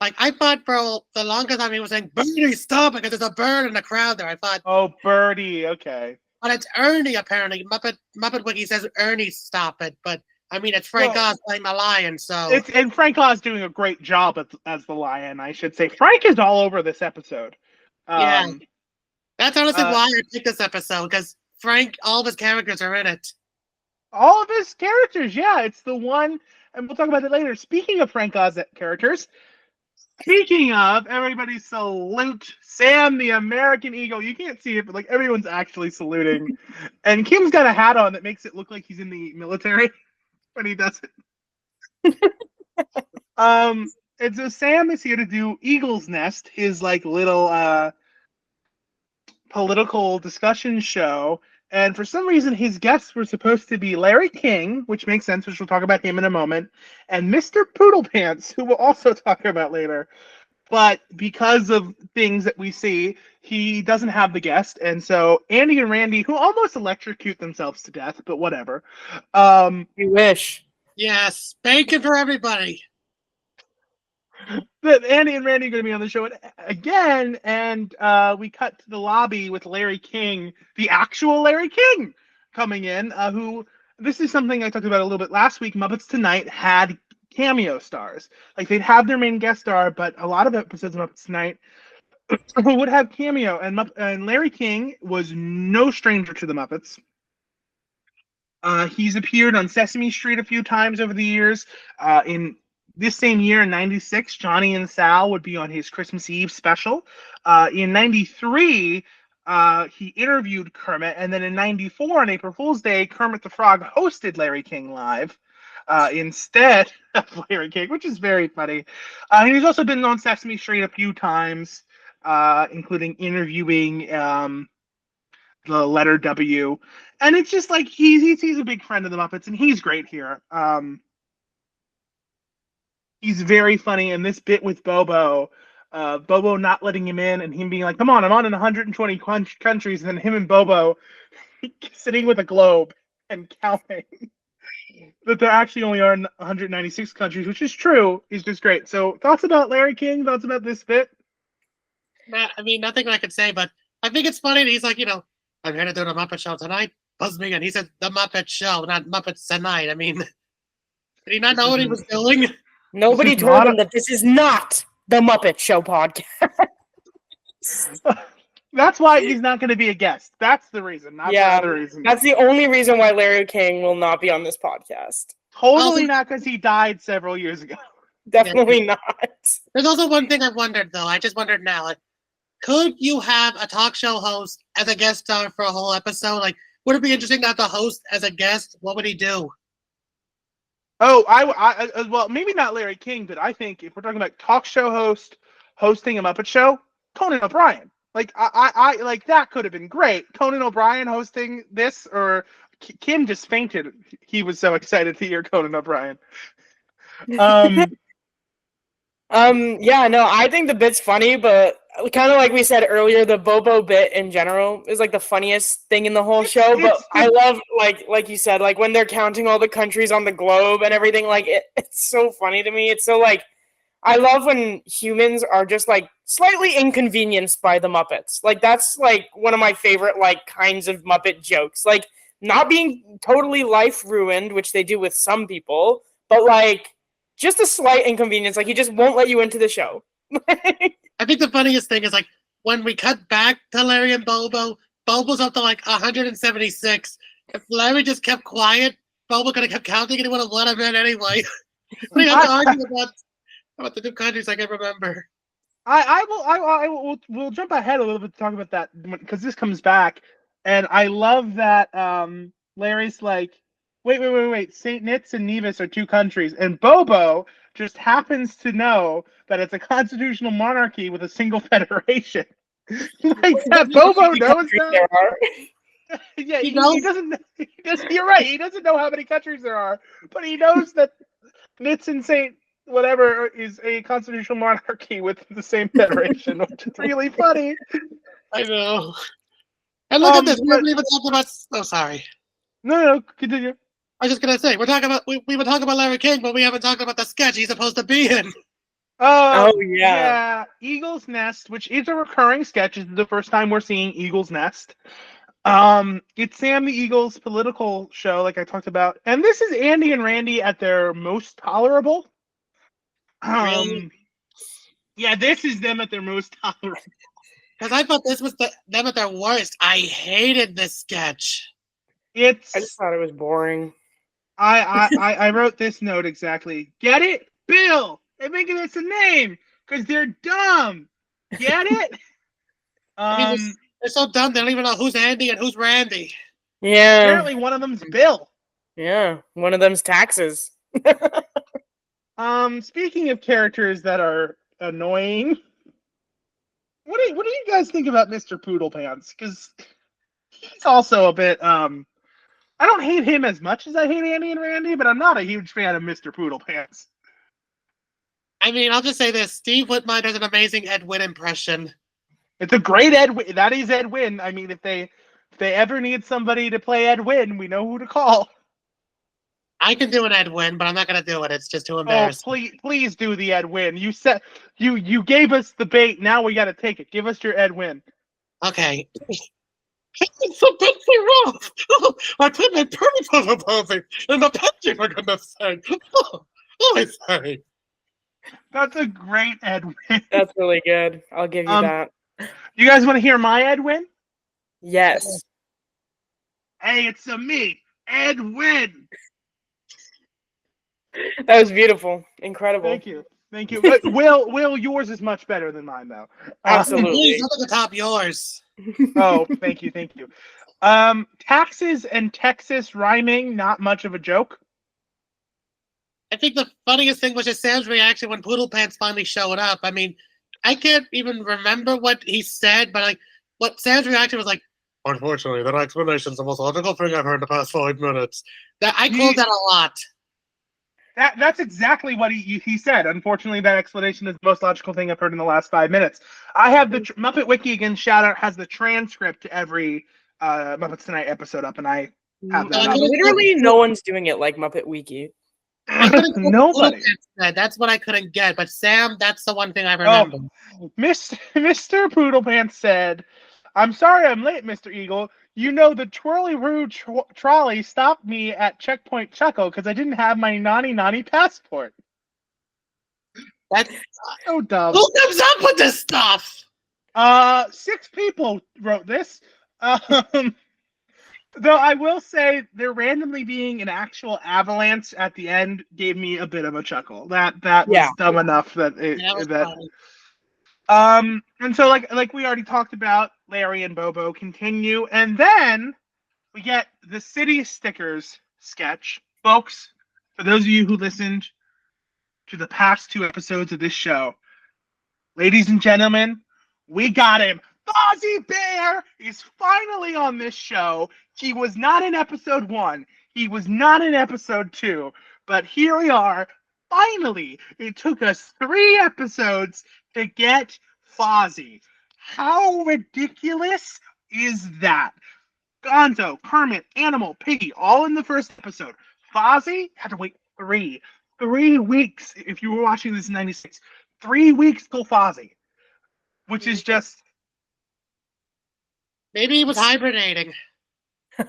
Like I thought for the longest time he was saying, "Birdie, stop it!" because there's a bird in the crowd there. I thought, "Oh, Birdie, okay." But it's Ernie apparently. Muppet Wiki says Ernie, stop it, but. I mean, it's Frank Oz playing the lion, so... And Frank Oz doing a great job as the lion, I should say. Frank is all over this episode. Yeah. That's honestly why I picked this episode, because Frank, all of his characters are in it. All of his characters, yeah. It's the one... And we'll talk about it later. Speaking of Frank Oz characters, everybody salute Sam the American Eagle. You can't see it, but like everyone's actually saluting. And Kim's got a hat on that makes it look like he's in the military. When he does it. And so Sam is here to do Eagle's Nest, his like little political discussion show. And for some reason, his guests were supposed to be Larry King, which makes sense, which we'll talk about him in a moment, and Mr. Poodlepants, who we'll also talk about later. But because of things that we see, he doesn't have the guest. And so Andy and Randy, who almost electrocute themselves to death, but whatever. You wish. Yes, bacon for everybody. But Andy and Randy are going to be on the show again. And we cut to the lobby with Larry King, the actual Larry King, coming in, who, this is something I talked about a little bit last week. Muppets Tonight had cameo stars. Like they'd have their main guest star, but a lot of episodes of Muppets Tonight would have cameo, and Larry King was no stranger to the Muppets. He's appeared on Sesame Street a few times over the years. In this same year, in '96, Johnny and Sal would be on his Christmas Eve special. In '93, he interviewed Kermit, and then in '94, on April Fool's Day, Kermit the Frog hosted Larry King live. Instead of Larry King, which is very funny. He's also been on Sesame Street a few times, including interviewing the letter W. And it's just like he's a big friend of the Muppets, and he's great here. He's very funny, and this bit with Bobo Bobo not letting him in, and him being like, "Come on, I'm on in 120 countries," and then him and Bobo sitting with a globe and counting that there actually only are 196 countries, which is true. Is just great. So, thoughts about Larry King? Thoughts about this bit? I mean, nothing I could say, but I think it's funny that he's like, I'm here to do the Muppet Show tonight. Buzz me in. He said the Muppet Show, not Muppets Tonight. I mean, did he not know what he was doing? Nobody told him that this is not the Muppet Show podcast. That's why he's not going to be a guest. That's the reason, not the other reason. That's the only reason why Larry King will not be on this podcast. Totally not because he died several years ago. Definitely not. There's also one thing I've wondered, though. I just wondered now, could you have a talk show host as a guest star for a whole episode? Would it be interesting to have the host as a guest? What would he do? Oh, I well, maybe not Larry King, but I think if we're talking about talk show host hosting a Muppet Show, Conan O'Brien. I like that could have been great. Conan O'Brien hosting this, or Kim just fainted. He was so excited to hear Conan O'Brien. Yeah, no, I think the bit's funny, but kind of like we said earlier, the Bobo bit in general is the funniest thing in the whole show. But I love, like you said, when they're counting all the countries on the globe and everything. It's so funny to me. It's so I love when humans are just slightly inconvenienced by the Muppets. That's one of my favorite kinds of Muppet jokes. Not being totally life ruined, which they do with some people, but just a slight inconvenience. He just won't let you into the show. I think the funniest thing is when we cut back to Larry and Bobo's up to 176. If Larry just kept quiet, Bobo could have kept counting and he would have let him in anyway. We have to argue about the two countries I can remember. We'll jump ahead a little bit to talk about that because this comes back, and I love that Larry's wait. St. Nitz and Nevis are two countries, and Bobo just happens to know that it's a constitutional monarchy with a single federation. That Bobo knows that. Yeah, he doesn't. You're right. He doesn't know how many countries there are, but he knows that Nitz and St. Whatever is a constitutional monarchy with the same federation, which is really funny. I know. And look at this. We haven't even talked about. Oh, sorry. No, continue. I was just gonna say we've been talking about Larry King, but we haven't talked about the sketch he's supposed to be in. Oh yeah, Eagle's Nest, which is a recurring sketch. This is the first time we're seeing Eagle's Nest. It's Sam the Eagle's political show, like I talked about, and this is Andy and Randy at their most tolerable. Really? Yeah, this is them at their most tolerable. Because I thought this was them at their worst. I hated this sketch. I just thought it was boring. I wrote this note exactly. Get it? Bill! They're making this a name because they're dumb. Get it? They're so dumb they don't even know who's Andy and who's Randy. Yeah. Apparently one of them's Bill. Yeah, one of them's taxes. Speaking of characters that are annoying, what do you guys think about Mr. Poodle Pants? Because he's also a bit I don't hate him as much as I hate Andy and Randy, but I'm not a huge fan of Mr. Poodle Pants. I mean, I'll just say this: Steve Whitmire does an amazing Ed Wynn impression. It's a great Ed Wynn. That is Ed Wynn. I mean, if they ever need somebody to play Ed Wynn, we know who to call. I can do an Ed Wynn, but I'm not going to do it. It's just too embarrassing. Oh, please do the Ed Wynn. You said you gave us the bait. Now we got to take it. Give us your Ed Wynn. Okay. It's so big rough. I put my purple above it, and the pancake are going to say. I say. That's a great Ed Wynn. That's really good. I'll give you that. You guys want to hear my Ed Wynn? Yes. Hey, it's me, Ed Wynn. That was beautiful. Incredible. Thank you. But Will, yours is much better than mine, though. Absolutely. Please, look at the top yours. Oh, thank you. Taxes and Texas rhyming, not much of a joke. I think the funniest thing was just Sam's reaction when Poodle Pants finally showed up. I mean, I can't even remember what he said, but what Sam's reaction was like, unfortunately, that explanation's the most logical thing I've heard in the past 5 minutes. I called that a lot. That's exactly what he said. Unfortunately, that explanation is the most logical thing I've heard in the last 5 minutes. I have the Muppet Wiki again. Shout out has the transcript to every Muppets Tonight episode up, and I have that up. Literally, no one's doing it like Muppet Wiki. I couldn't get Nobody. That's what I couldn't get. But Sam, that's the one thing I remember. Oh, Mr. Poodlepants said, "I'm sorry I'm late, Mr. Eagle. You know the Twirly-Roo trolley stopped me at Checkpoint Chuckle because I didn't have my naughty passport." That's so dumb. Who comes up with this stuff? 6 people wrote this. Though I will say there randomly being an actual avalanche at the end gave me a bit of a chuckle. That was dumb enough that and so like we already talked about, Larry and Bobo continue, and then we get the city stickers sketch. Folks, for those of you who listened to the past 2 episodes of this show, ladies and gentlemen, we got him. Fozzie Bear is finally on this show. He was not in episode 1. He was not in episode 2. But here we are. Finally, it took us 3 episodes to get Fozzie. How ridiculous is that? Gonzo, Kermit, Animal, Piggy, all in the first episode. Fozzie had to wait 3 weeks. If you were watching this in 96, 3 weeks till Fozzie, which is just... Maybe he was hibernating. So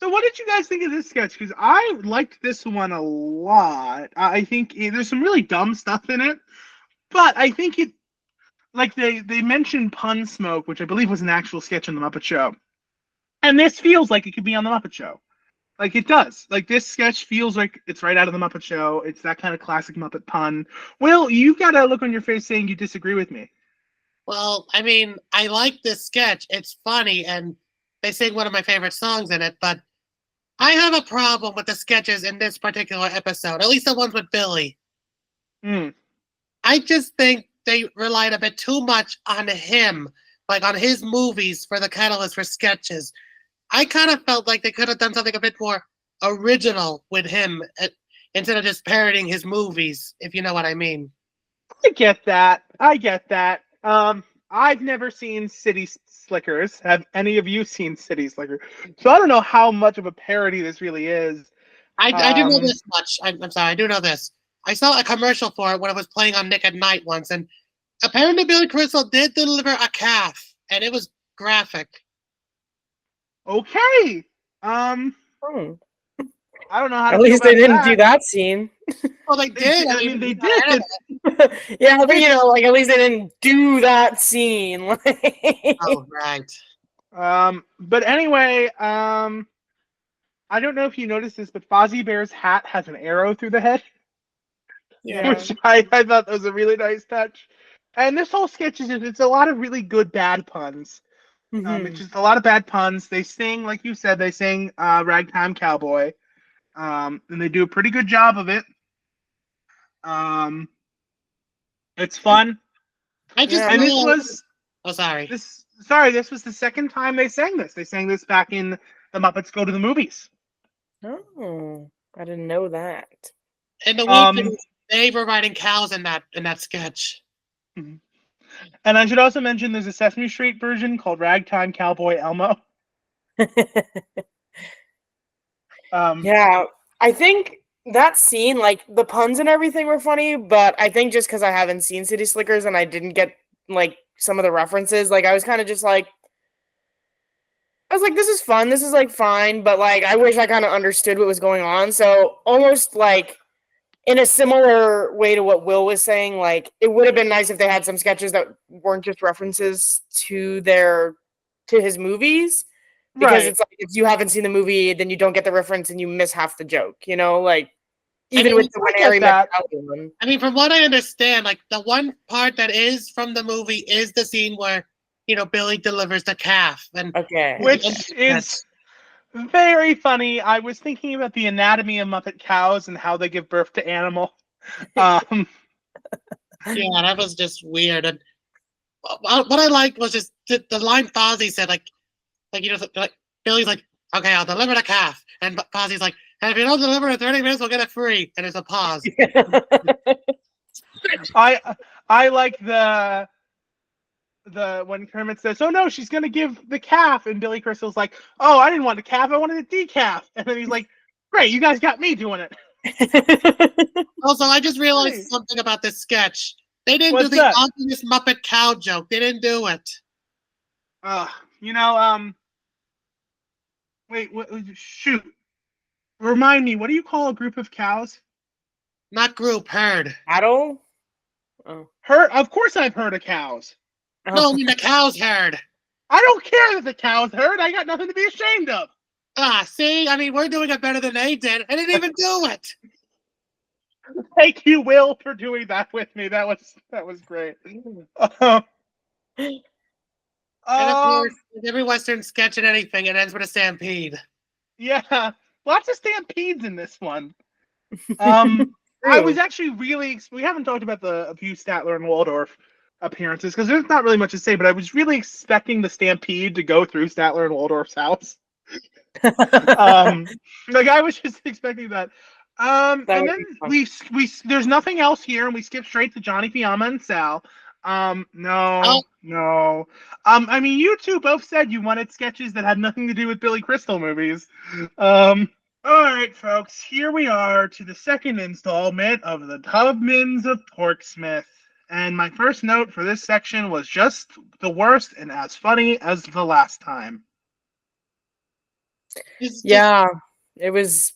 what did you guys think of this sketch? Because I liked this one a lot. I think there's some really dumb stuff in it, but I think it, like they mentioned Pun Smoke, which I believe was an actual sketch on the Muppet Show, and this feels like it could be on the Muppet Show. Like it does. Like this sketch feels like it's right out of the Muppet Show. It's that kind of classic Muppet pun. Will, you got a look on your face saying you disagree with me. Well, I mean, I like this sketch. It's funny, and they sing one of my favorite songs in it, but I have a problem with the sketches in this particular episode, at least the ones with Billy. I just think they relied a bit too much on him, like on his movies for the catalyst for sketches. I kind of felt like they could have done something a bit more original with him instead of just parroting his movies, if you know what I mean. I get that. I've never seen City Slickers. Have any of you seen City Slickers? So I don't know how much of a parody this really is. I do know this much. I'm sorry, I do know this. I saw a commercial for it when it was playing on Nick at Night once, and apparently Billy Crystal did deliver a calf, and it was graphic. Okay. I don't know how. At least they didn't do that scene. Well, they did. I mean, they did. Yeah, but like at least they didn't do that scene. Oh, right. But anyway, I don't know if you noticed this, but Fozzie Bear's hat has an arrow through the head. Yeah. Which I thought that was a really nice touch. And this whole sketch it's a lot of really good bad puns. It's just a lot of bad puns. They sing, like you said, Ragtime Cowboy. And they do a pretty good job of it. It's fun. This was the second time they sang this. They sang this back in The Muppets Go to the Movies. Oh, I didn't know that. And the weird thing is they were riding cows in that sketch. Mm-hmm. And I should also mention there's a Sesame Street version called Ragtime Cowboy Elmo. Yeah, I think that scene, like the puns and everything were funny, but I think just because I haven't seen City Slickers and I didn't get like some of the references, like I was kind of just like, this is fun, this is like fine, but like I wish I kind of understood what was going on. So almost like in a similar way to what Will was saying, like it would have been nice if they had some sketches that weren't just references to his movies. Because It's like if you haven't seen the movie, then you don't get the reference and you miss half the joke, like even with the Harry Met one. I mean, from what I understand, like the one part that is from the movie is the scene where Billy delivers the calf, which is very funny. I was thinking about the anatomy of Muppet cows and how they give birth to animal. Yeah, that was just weird. And what I liked was just the line Fozzie said, like Billy's like, okay, I'll deliver the calf. And Fozzie's like, and if you don't deliver in 30 minutes, we'll get it free. And there's a pause. I like the when Kermit says, "Oh no, she's gonna give the calf," and Billy Crystal's like, "Oh, I didn't want the calf, I wanted a decaf," and then he's like, "Great, you guys got me doing it." Also, I just realized something about this sketch. They didn't do the obvious Muppet cow joke. They didn't do it. Wait, shoot. Remind me, what do you call a group of cows? Not group, herd. Cattle? Oh. Herd? Of course I've heard of cows. No, I mean the cow's herd. I don't care that the cow's herd. I got nothing to be ashamed of. See? I mean, we're doing it better than they did. I didn't even do it. Thank you, Will, for doing that with me. That was great. And of course, in every Western sketch and anything, it ends with a stampede. Yeah, lots of stampedes in this one. I was actually we haven't talked about a few Statler and Waldorf appearances because there's not really much to say, but I was really expecting the stampede to go through Statler and Waldorf's house. I was just expecting that. And then we there's nothing else here, and we skip straight to Johnny Fiamma and Sal. No. I mean, you two both said you wanted sketches that had nothing to do with Billy Crystal movies. All right, folks, here we are to the second installment of the Tubmans of Porksmith. And my first note for this section was just the worst and as funny as the last time. Yeah, it was.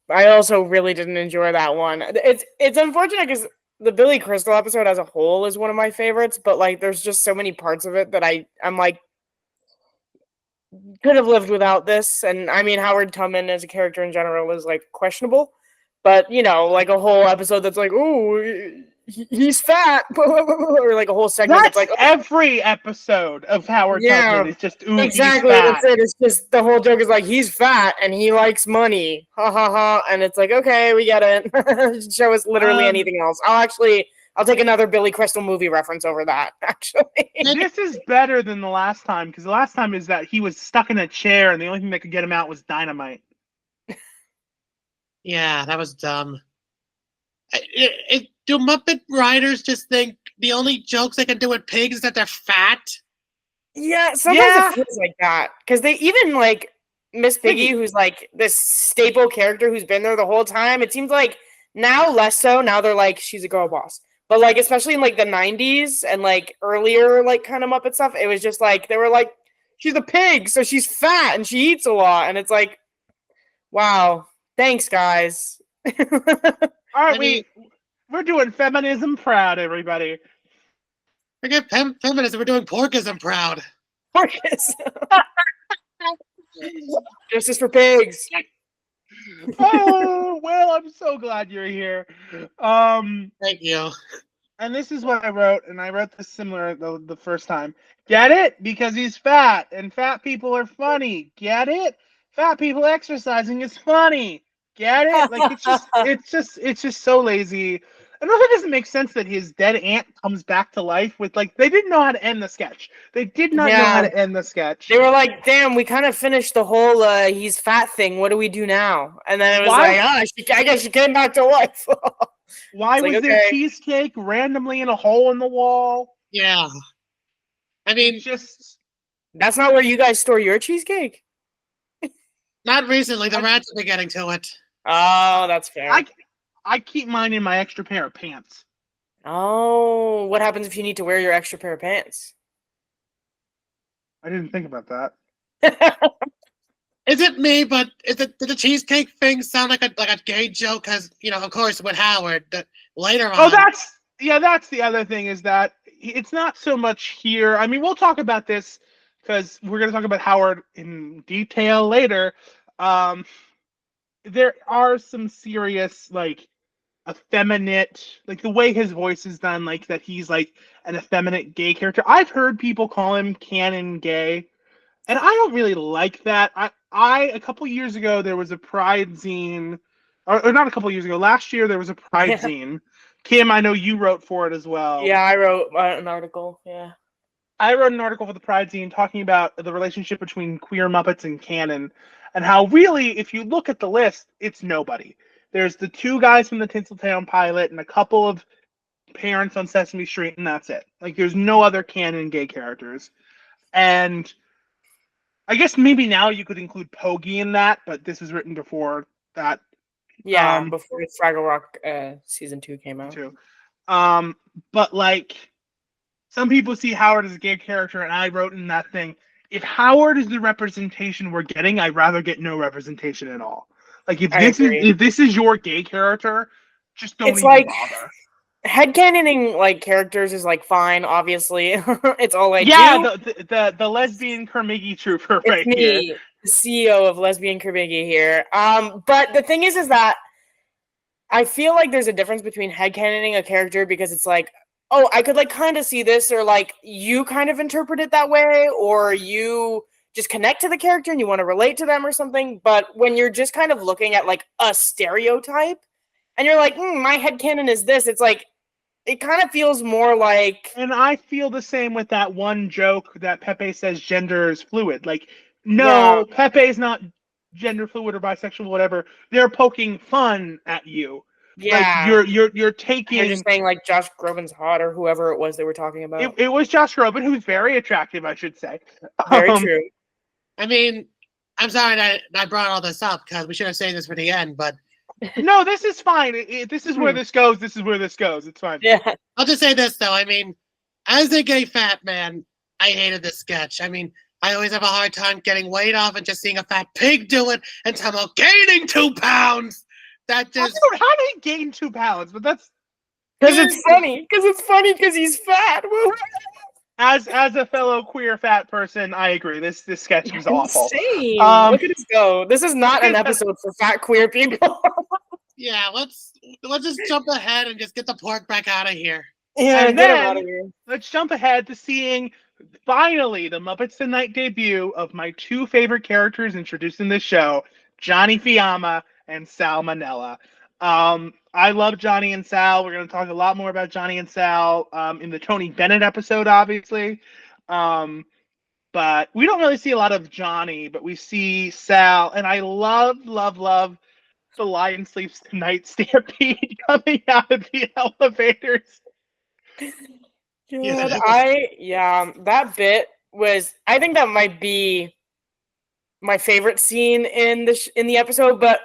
I also really didn't enjoy that one. It's unfortunate because the Billy Crystal episode as a whole is one of my favorites, but like there's just so many parts of it that I'm like could have lived without this. And I mean, Howard Tubman as a character in general is like questionable, but you know, like a whole episode that's like, oh, he's fat, or like a whole segment that's like, every episode of Howard Tubman is just exactly. That's it. It's just the whole joke is like he's fat and he likes money, ha ha ha, and it's like, okay, we get it. Show us literally anything else. I'll take another Billy Crystal movie reference over that. Actually, this is better than the last time because the last time is that he was stuck in a chair and the only thing that could get him out was dynamite. Yeah, that was dumb. Do Muppet writers just think the only jokes they can do with pigs is that they're fat? Yeah, sometimes it feels like that. Because they even like Miss Piggy, who's like this staple character who's been there the whole time. It seems like now less so. Now they're like, she's a girl boss. But like, especially in like the 90s and like earlier like kind of Muppet stuff, it was just like, they were like, she's a pig, so she's fat and she eats a lot. And it's like, wow, thanks guys. Aren't we're doing feminism proud, everybody. Forget feminism, we're doing porkism proud. Porkism. Justice for pigs. Oh, well, I'm so glad you're here. Thank you. And this is what I wrote, and I wrote this similar the first time. Get it? Because he's fat, and fat people are funny. Get it? Fat people exercising is funny. Get it? Like it's just so lazy. And also, it doesn't make sense that his dead aunt comes back to life with like they didn't know how to end the sketch. They did not know how to end the sketch. They were like, "Damn, we kind of finished the whole he's fat thing. What do we do now?" And then it was I guess she came back to life. Why was there cheesecake randomly in a hole in the wall? Yeah, I mean, that's not where you guys store your cheesecake. Not recently. The rats have been getting to it. Oh, that's fair. I keep mine in my extra pair of pants. Oh, what happens if you need to wear your extra pair of pants? I didn't think about that. Is it me? But did the cheesecake thing sound like a gay joke? Because of course, with Howard, later on. Oh, that's the other thing is that it's not so much here. I mean, we'll talk about this because we're going to talk about Howard in detail later. There are some serious like effeminate, like the way his voice is done, like that he's like an effeminate gay character. I've heard people call him canon gay, and I don't really like that. I a couple years ago there was a Pride zine, or not a couple years ago. Last year there was a Pride zine. Kim, I know you wrote for it as well. Yeah, I wrote an article. Yeah, I wrote an article for the Pride zine talking about the relationship between queer Muppets and canon. and how really, if you look at the list, it's nobody. There's the 2 guys from the Tinseltown pilot and a couple of parents on Sesame Street, and that's it. Like, there's no other canon gay characters. And I guess maybe now you could include Poggy in that, but this was written before that. Yeah, before Fraggle Rock season 2 came out. Too. But like, some people see Howard as a gay character, and I wrote in that thing, if Howard is the representation we're getting, I'd rather get no representation at all. Like, if this is your gay character, just don't even bother. Headcanoning like characters is like fine, obviously. It's all I do. Yeah, the lesbian Kermiggy trooper right here. The CEO of Lesbian Kermiggy here. But the thing is that I feel like there's a difference between headcanoning a character because it's like, oh, I could like kind of see this, or like you kind of interpret it that way, or you just connect to the character and you want to relate to them or something. But when you're just kind of looking at like a stereotype and you're like, my headcanon is this, it's like, it kind of feels more like... And I feel the same with that one joke that Pepe says gender is fluid. Like, no, yeah. Pepe is not gender fluid or bisexual, whatever. They're poking fun at you. Yeah. Like, you're taking... You're just saying, like, Josh Groban's hot or whoever it was they were talking about. It was Josh Groban, who's very attractive, I should say. Very true. I mean, I'm sorry that I brought all this up because we should have saved this for the end, but... No, this is fine. This is where this goes. This is where this goes. It's fine. Yeah. I'll just say this, though. I mean, as a gay fat man, I hated this sketch. I mean, I always have a hard time getting weight off and just seeing a fat pig do it and somehow gaining 2 pounds. That just... How did he gain 2 pounds? But that's... Because it's funny. Because it's funny because he's fat. As a fellow queer fat person, I agree. This sketch is awful. Insane. Look at us go. This is not an episode for fat queer people. Yeah, let's just jump ahead and just get the pork back out of here. Yeah, and get him out of here. Let's jump ahead to seeing finally the Muppets Tonight debut of my 2 favorite characters introduced in this show, Johnny Fiamma and Sal Manella. I love Johnny and Sal. We're going to talk a lot more about Johnny and Sal in the Tony Bennett episode, obviously. But we don't really see a lot of Johnny, but we see Sal. And I love the Lion Sleeps Tonight stampede coming out of the elevators. God, that bit was... I think that might be my favorite scene in the episode, but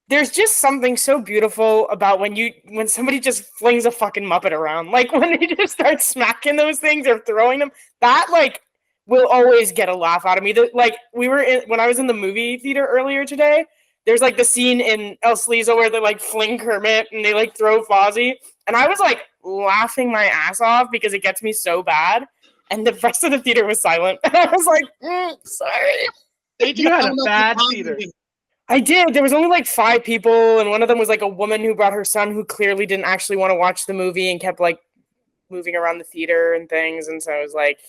there's just something so beautiful about when somebody just flings a fucking Muppet around. Like, when they just start smacking those things or throwing them, that, like, will always get a laugh out of me. Like, when I was in the movie theater earlier today, there's, like, the scene in El Sleazo where they, like, fling Kermit and they, like, throw Fozzie. And I was, like, laughing my ass off because it gets me so bad. And the rest of the theater was silent. And I was like, sorry. You had a bad theater. I did. There was only like 5 people, and one of them was like a woman who brought her son who clearly didn't actually want to watch the movie and kept like moving around the theater and things. And so I was like,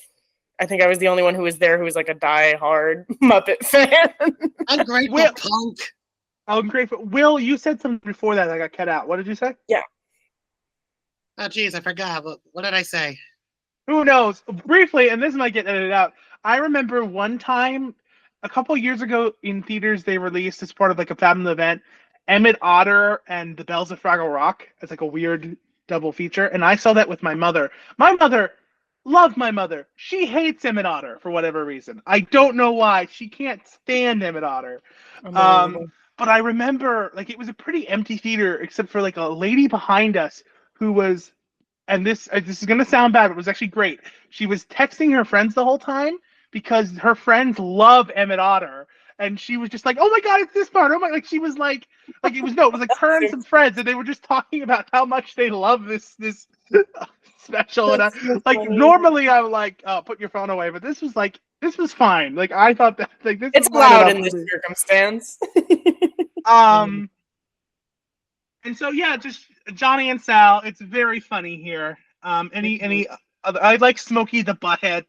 I think I was the only one who was there who was like a die-hard Muppet fan. Ungrateful punk. Ungrateful. Will, you said something before that got cut out. What did you say? Yeah. Oh, geez, I forgot. What did I say? Who knows? Briefly, and this might get edited out. I remember one time, a couple years ago in theaters, they released as part of like a family event, Emmett Otter and the Bells of Fraggle Rock as like a weird double feature. And I saw that with my mother. My mother, love my mother. She hates Emmett Otter for whatever reason. I don't know why. She can't stand Emmett Otter. But I remember like it was a pretty empty theater except for like a lady behind us who was, and this is going to sound bad, but it was actually great. She was texting her friends the whole time, because her friends love Emmett Otter, and she was just like, "Oh my god, it's this part!" Oh my, like she was like it was like her and some friends, and they were just talking about how much they love this special. And normally I would like put your phone away, but this was fine. Like I thought that like this. It's loud in this circumstance. And so yeah, just Johnny and Sal. It's very funny here. Any other? I like Smokey the Butthead.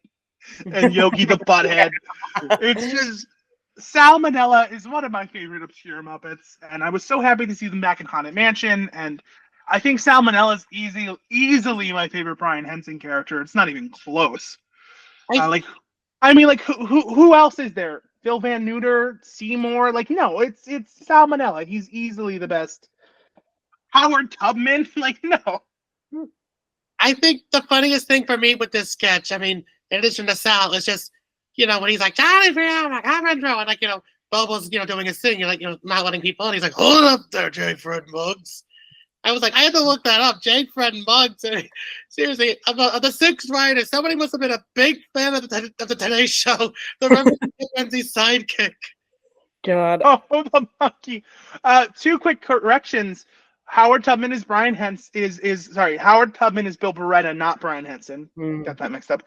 And Yogi the Butthead. It's just Sal Manella is one of my favorite obscure Muppets, and I was so happy to see them back in Haunted Mansion. And I think Sal Manella is easily my favorite Brian Henson character. It's not even close. Who else is there? Phil Van Neuter, Seymour. Like, no, it's Salmonella. He's easily the best. Howard Tubman, like, no. I think the funniest thing for me with this sketch, I mean, in addition to Sal, is just, when he's like, Johnny Brown, like, I'm in trouble, and like, Bobo's, doing his thing, not letting people in. He's like, hold up there, J. Fred Muggs. I was like, I had to look that up. J. Fred Muggs. Seriously, of the six writers, somebody must have been a big fan of the Today Show. The Reverend Mackenzie's sidekick. God. Oh, the monkey. Two quick corrections. Howard Tubman is Howard Tubman is Bill Beretta, not Brian Henson. Got that mixed up.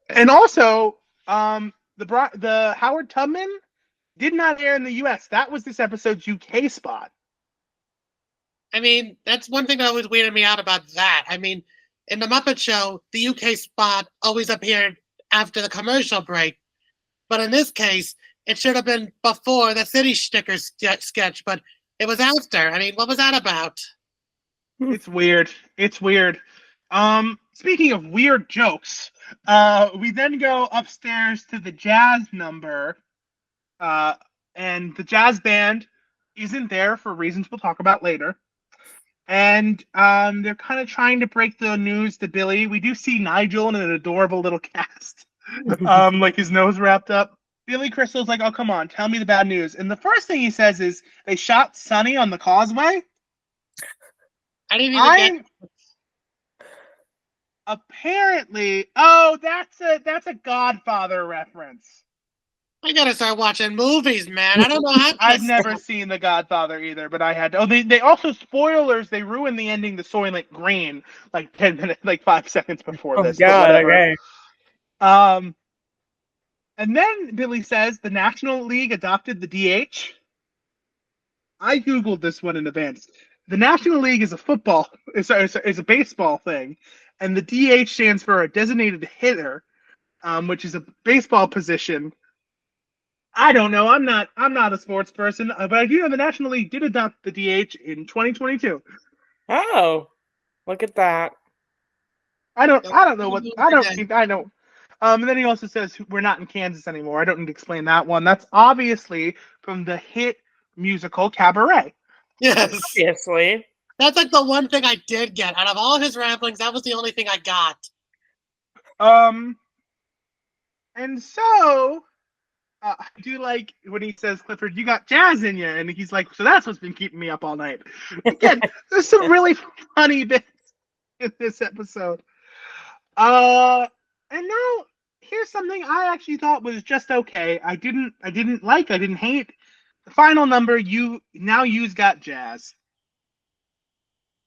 And also, the Howard Tubman did not air in the US. That was this episode's UK spot. I mean, that's one thing that always weirded me out about that. I mean, in the Muppet Show, the UK spot always appeared after the commercial break. But in this case, it should have been before the City Stickers sketch, but it was after. I mean, what was that about? It's weird. Speaking of weird jokes, we then go upstairs to the jazz number, and the jazz band isn't there for reasons we'll talk about later. And they're kind of trying to break the news to Billy. We do see Nigel in an adorable little cast, like his nose wrapped up. Billy Crystal's like, oh, come on, tell me the bad news. And the first thing he says is, they shot Sonny on the causeway. I didn't even get... Apparently, that's a Godfather reference. I gotta start watching movies, man. I don't know how. I've never seen The Godfather either, but I had to. Oh, they also, spoilers, they ruined the ending to Soylent Green like 10 minutes, like 5 seconds before this. God, okay. And then Billy says the National League adopted the DH. I Googled this one in advance. The National League is a baseball thing, and the DH stands for a designated hitter, which is a baseball position. I don't know. I'm not a sports person, but I do know the National League did adopt the DH in 2022. Oh, look at that. I don't think I know. And then he also says we're not in Kansas anymore. I don't need to explain that one. That's obviously from the hit musical Cabaret. Yes, obviously. That's like the one thing I did get out of all his ramblings. That was the only thing I got. And so. I do like when he says, Clifford, you got jazz in you. And he's like, so that's what's been keeping me up all night. Again, there's some really funny bits in this episode. And now, here's something I actually thought was just okay. I didn't hate. The final number, you's got jazz.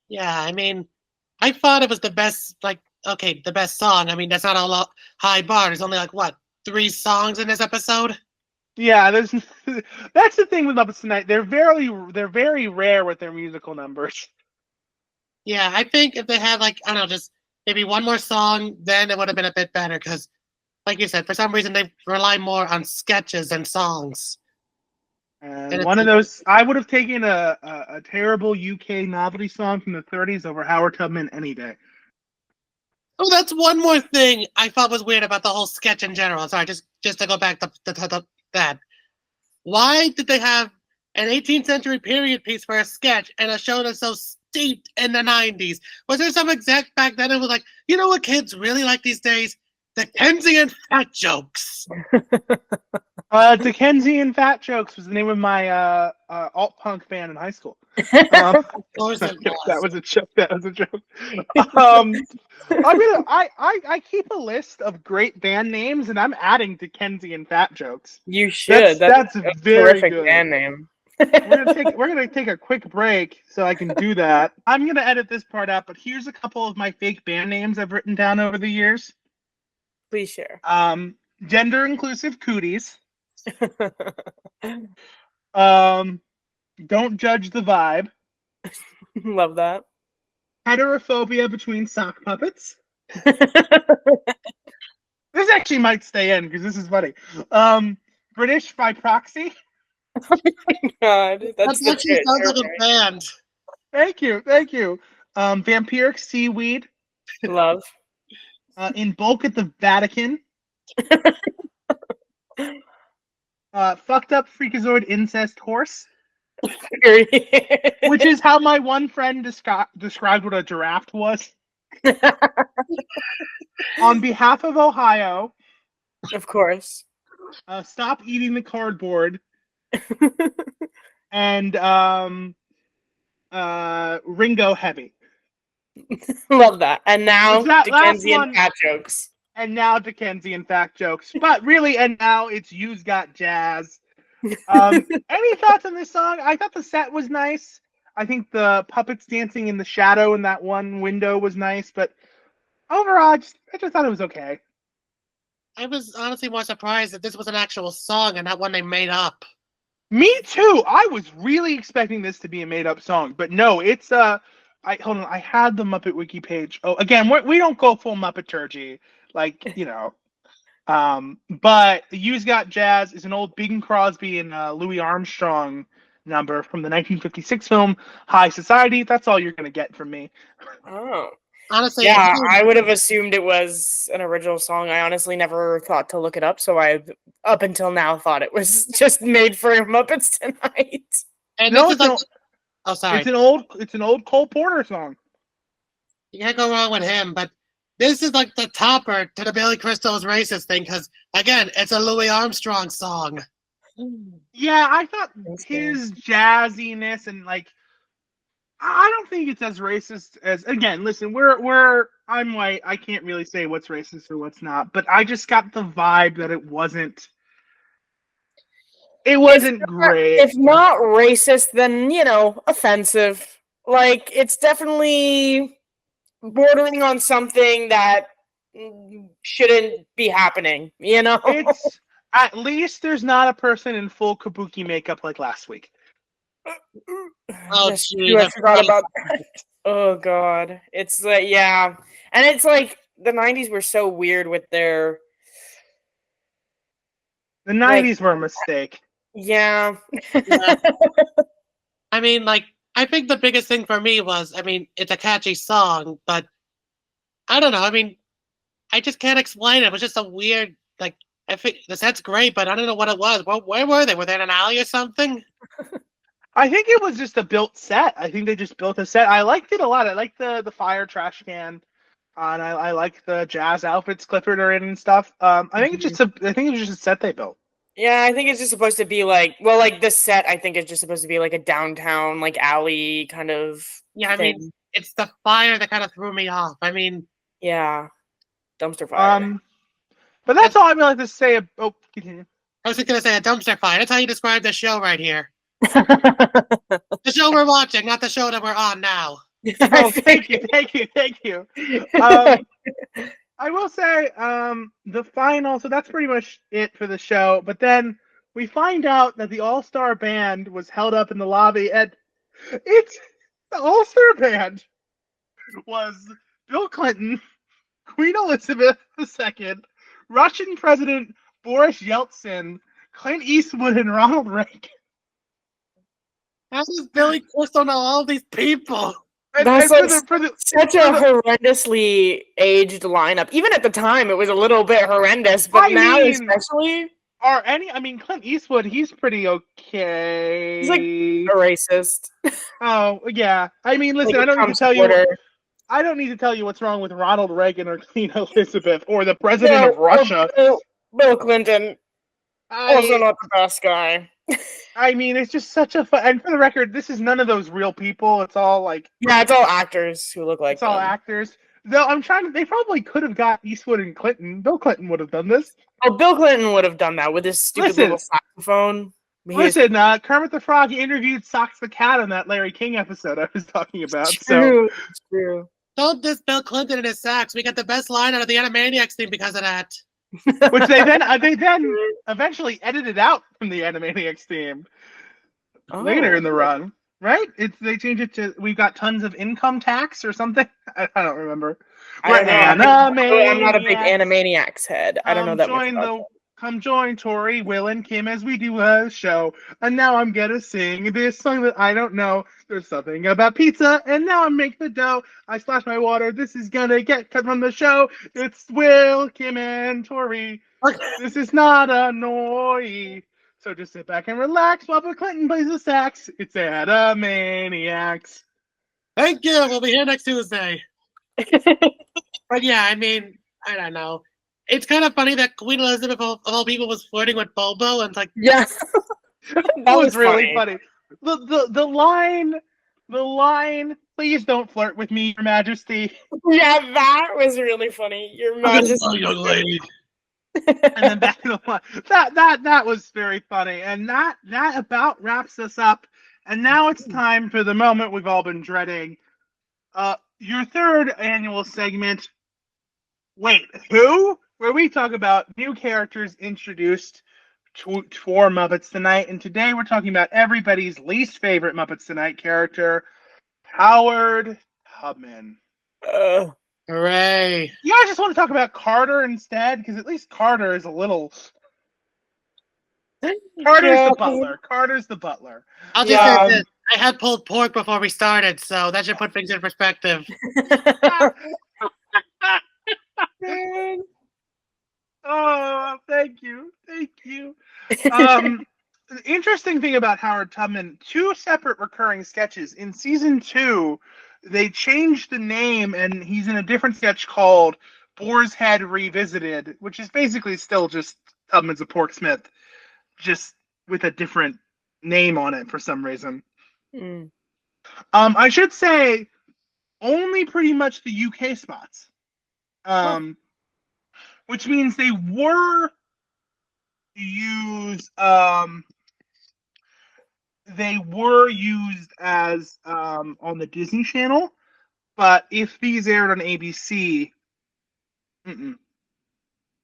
Yeah, I mean, I thought it was the best, the best song. I mean, that's not a high bar. There's only, 3 songs in this episode. Yeah, that's the thing with Muppets Tonight. They're very rare with their musical numbers. Yeah, I think if they had just maybe one more song, then it would have been a bit better. Because, like you said, for some reason they rely more on sketches than songs. And one of those, I would have taken a terrible UK novelty song from the 30s over Howard Tubman any day. Oh, that's one more thing I thought was weird about the whole sketch in general. Sorry, just to go back to that. Why did they have an 18th century period piece for a sketch and a show that's so steeped in the 90s? Was there some exec back then? It was like, you know what kids really like these days? Dickkensean fat jokes. Dickkensean fat jokes was the name of my alt punk band in high school. Of course it was. That was a joke. I keep a list of great band names, and I'm adding Dickkensean fat jokes. You should. That's a very terrific good band name. we're gonna take a quick break so I can do that. I'm gonna edit this part out, but here's a couple of my fake band names I've written down over the years. Please share. Gender inclusive cooties. Don't judge the vibe. Love that. Heterophobia between sock puppets. This actually might stay in because this is funny. British by proxy. Oh my God, that actually sounds like a band. Thank you. Vampiric seaweed. Love. In bulk at the Vatican. Fucked up freakazoid incest horse, Period. which is how my one friend described what a giraffe was. On behalf of Ohio, Of course. stop eating the cardboard, and Ringo Heavy. Love that. And now It's that last Dickensian one. cat jokes. And now Dickkensean fact jokes. But really, and now it's You's Got Jazz. Any thoughts on this song? I thought the set was nice. I think the puppets dancing in the shadow in that one window was nice. But overall, I just thought it was okay. I was honestly more surprised that this was an actual song and not one they made up. Me too. I was really expecting this to be a made-up song. But no, it's hold on. I had the Muppet Wiki page. Oh, again, we don't go full Muppeturgy. Like, you know. But You's Got Jazz is an old Bing Crosby and Louis Armstrong number from the 1956 film High Society. That's all you're going to get from me. Oh. Honestly, Yeah, I would have assumed it was an original song. I honestly never thought to look it up, so I, up until now, thought it was just made for Muppets Tonight. and No, this is like, oh, sorry. It's an old Cole Porter song. You can't go wrong with him, but this is like the topper to the Billy Crystal's racist thing, because, again, it's a Louis Armstrong song. Yeah, I thought That's his jazziness and like, I don't think it's as racist as, again, listen, I'm white, I can't really say what's racist or what's not, but I just got the vibe that it wasn't great. If not racist, then, offensive. Like, it's definitely bordering on something that shouldn't be happening, It's, at least there's not a person in full kabuki makeup like last week. Oh, Yes, gee, I forgot about that. Oh, God. It's like, yeah. And it's like, the 90s were so weird with their... The 90s were a mistake. Yeah. Yeah. I mean, like, I think the biggest thing for me was, I mean, it's a catchy song, but I don't know. I mean, I just can't explain it. It was just a weird, like, I think the set's great, but I don't know what it was. Where were they? Were they in an alley or something? I think it was just a built set. I think they just built a set. I liked it a lot. I liked the fire trash can, and I like the jazz outfits Clifford are in and stuff. I think it was just a set they built. Yeah, I think it's just supposed to be like, well, like this set, I think it's just supposed to be like a downtown, like alley kind of. Yeah, I thing. mean, it's the fire that kind of threw me off. I mean, Yeah, dumpster fire. But that's all I really like to say. Oh, continue. I was just gonna say a dumpster fire. That's how you describe the show right here. The show we're watching, not the show that we're on now. Oh, thank you. I will say, the final. So that's pretty much it for the show. But then we find out that the All-Star Band was held up in the lobby, and it's the All-Star Band was Bill Clinton, Queen Elizabeth II, Russian President Boris Yeltsin, Clint Eastwood, and Ronald Reagan. How does Billy Crystal know all these people? That's such a horrendously aged lineup. Even at the time, it was a little bit horrendous, but now especially. Clint Eastwood, he's pretty okay. He's like a racist. Oh, yeah. I mean, listen, I don't need to tell you what's wrong with Ronald Reagan or Queen Elizabeth or the president of Russia. Bill Clinton, also not the best guy. I mean, it's just such a fun. And for the record, this is none of those real people. It's all like. Yeah, it's all actors who look like. It's all actors. Though they probably could have got Eastwood and Clinton. Bill Clinton would have done this. Oh, Bill Clinton would have done that with his stupid little saxophone. Kermit the Frog interviewed Socks the Cat on that Larry King episode I was talking about. It's true. Don't diss Bill Clinton and his sax. We got the best line out of the Animaniacs theme because of that. Which they then eventually edited out from the Animaniacs theme later in the run, right? They changed it to "We've got tons of income tax" or something. I don't remember. I'm not a big Animaniacs head. I don't know that much. Come join Tori, Will, and Kim as we do a show. And now I'm gonna sing this song that I don't know. There's something about pizza, and now I make the dough. I splash my water. This is gonna get cut from the show. It's Will, Kim, and Tori. This is not a noise. So just sit back and relax while Bill Clinton plays the sax. It's Animainiacs. Thank you. We'll be here next Tuesday. But yeah, I mean, I don't know. It's kind of funny that Queen Elizabeth of all people was flirting with Bobo, and it's like, Yeah. That was really funny. The line, please don't flirt with me, Your Majesty. Yeah, that was really funny. Your Majesty. young lady. And then back to the line. That was very funny. And that about wraps us up. And now it's time for the moment we've all been dreading. Your third annual segment, Wait, Who? Where we talk about new characters introduced for Muppets Tonight. And today we're talking about everybody's least favorite Muppets Tonight character, Howard Tubman. Hooray. Yeah, I just want to talk about Carter instead, because at least Carter is a little... Carter's the butler. I'll just say this. I had pulled pork before we started, so that should put things in perspective. Oh, thank you. The interesting thing about Howard Tubman, 2 separate recurring sketches. In season 2, they changed the name, and he's in a different sketch called Boar's Head Revisited, which is basically still just Tubman's a Pork Smith, just with a different name on it for some reason. I should say only pretty much the UK spots. Which means they were used as on the Disney Channel, but if these aired on ABC,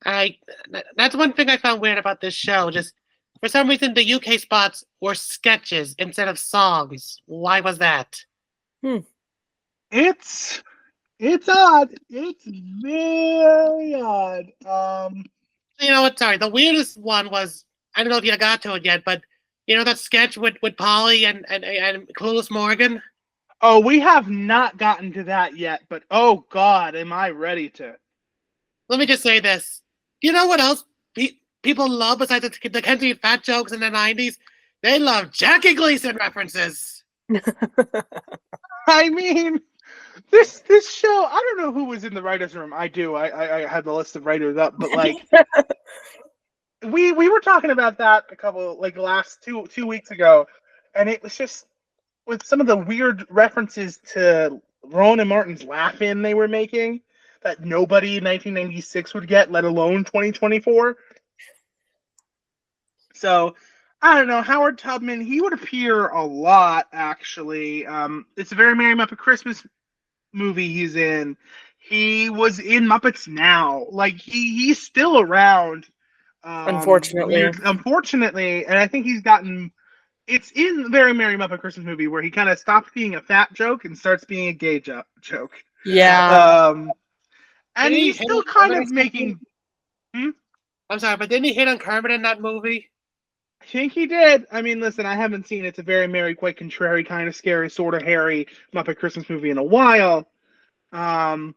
that's one thing I found weird about this show. Just for some reason, the UK spots were sketches instead of songs. Why was that? It's odd. It's very odd. You know what? Sorry, the weirdest one was, I don't know if you got to it yet, but you know that sketch with Polly and Clueless Morgan? Oh, we have not gotten to that yet, but oh God, am I ready to? Let me just say this. You know what else people love besides the Dickensean fat jokes in the 90s? They love Jackie Gleason references. I mean, this show, I don't know who was in the writer's room. I do. I had the list of writers up, but like we were talking about that a couple last two weeks ago, and it was just with some of the weird references to Rowan and Martin's Laugh-In they were making that nobody in 1996 would get, let alone 2024. So I don't know, Howard Tubman, he would appear a lot, actually. It's a Very Merry Muppet Christmas movie he's in. He was in Muppets Now. Like, he's still around. Unfortunately, and I think he's gotten... It's in Very Merry Muppet Christmas movie where he kind of stops being a fat joke and starts being a gay joke. Yeah. And he's still kind of making... I'm sorry, but didn't he hit on Kermit in that movie? I think he did. I mean, listen, I haven't seen It's a Very Merry, Quite Contrary, Kind of Scary, Sort of Hairy Muppet Christmas movie in a while. But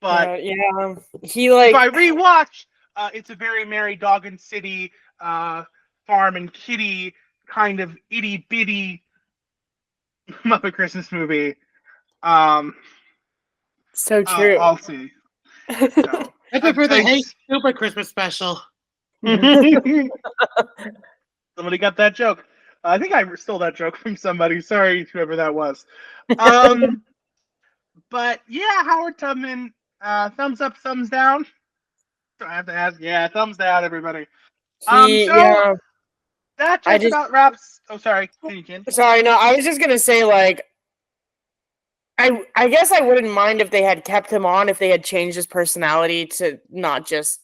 yeah, if I rewatch It's a Very Merry Dog and City, Farm and Kitty kind of itty bitty Muppet Christmas movie. So true. I'll see. So, I prefer the Hey Super Christmas special. Somebody got that joke. I think I stole that joke from somebody. Sorry, whoever that was. But yeah, Howard Tubman, thumbs up, thumbs down. So I have to ask. Yeah, thumbs down, everybody. That just about wraps. Oh, sorry. Sorry, no, I was just gonna say, like, I guess I wouldn't mind if they had kept him on, if they had changed his personality to not just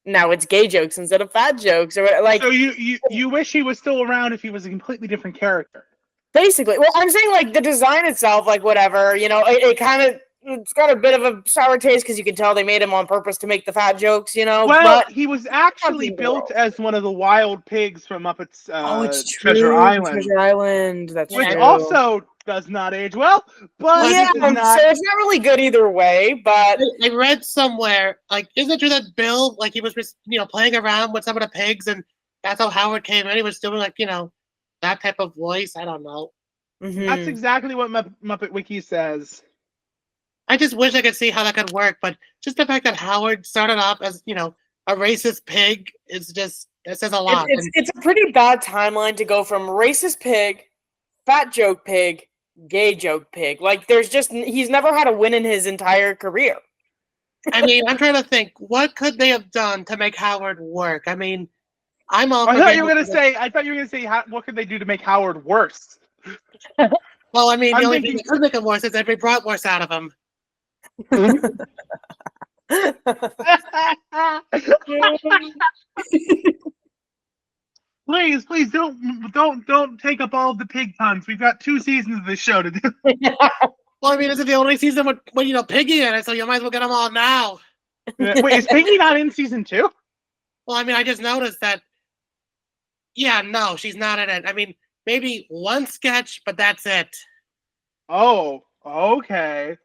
now it's gay jokes instead of fat jokes, or like. So you wish he was still around if he was a completely different character. Basically, well, I'm saying like the design itself, like whatever, you know, it's got a bit of a sour taste because you can tell they made him on purpose to make the fat jokes, you know. Well, he was actually built as one of the wild pigs from Muppets it's Treasure Island. Treasure Island, that's which true. Also does not age well, but yeah, so it's not really good either way. But I read somewhere, like, isn't it true that Bill, like, he was just, you know, playing around with some of the pigs, and that's how Howard came in. He was doing that type of voice. I don't know. That's exactly what Muppet Wiki says. I just wish I could see how that could work, but just the fact that Howard started off as a racist pig is just it says a lot. It's a pretty bad timeline to go from racist pig, fat joke pig, gay joke pig. Like he's never had a win in his entire career. I mean, I'm trying to think, what could they have done to make Howard work? I mean, I'm all. I thought you were gonna say, what could they do to make Howard worse? Well, I mean, the only thing that could make him worse is if they brought worse out of him. Please don't take up all of the pig puns. We've got 2 seasons of this show to do. Well, I mean, this is the only season with Piggy in it, so you might as well get them all now. Wait, is Piggy not in season 2? Well, I mean, I just noticed that. Yeah, no, she's not in it. I mean, maybe one sketch, but that's it. Oh, okay.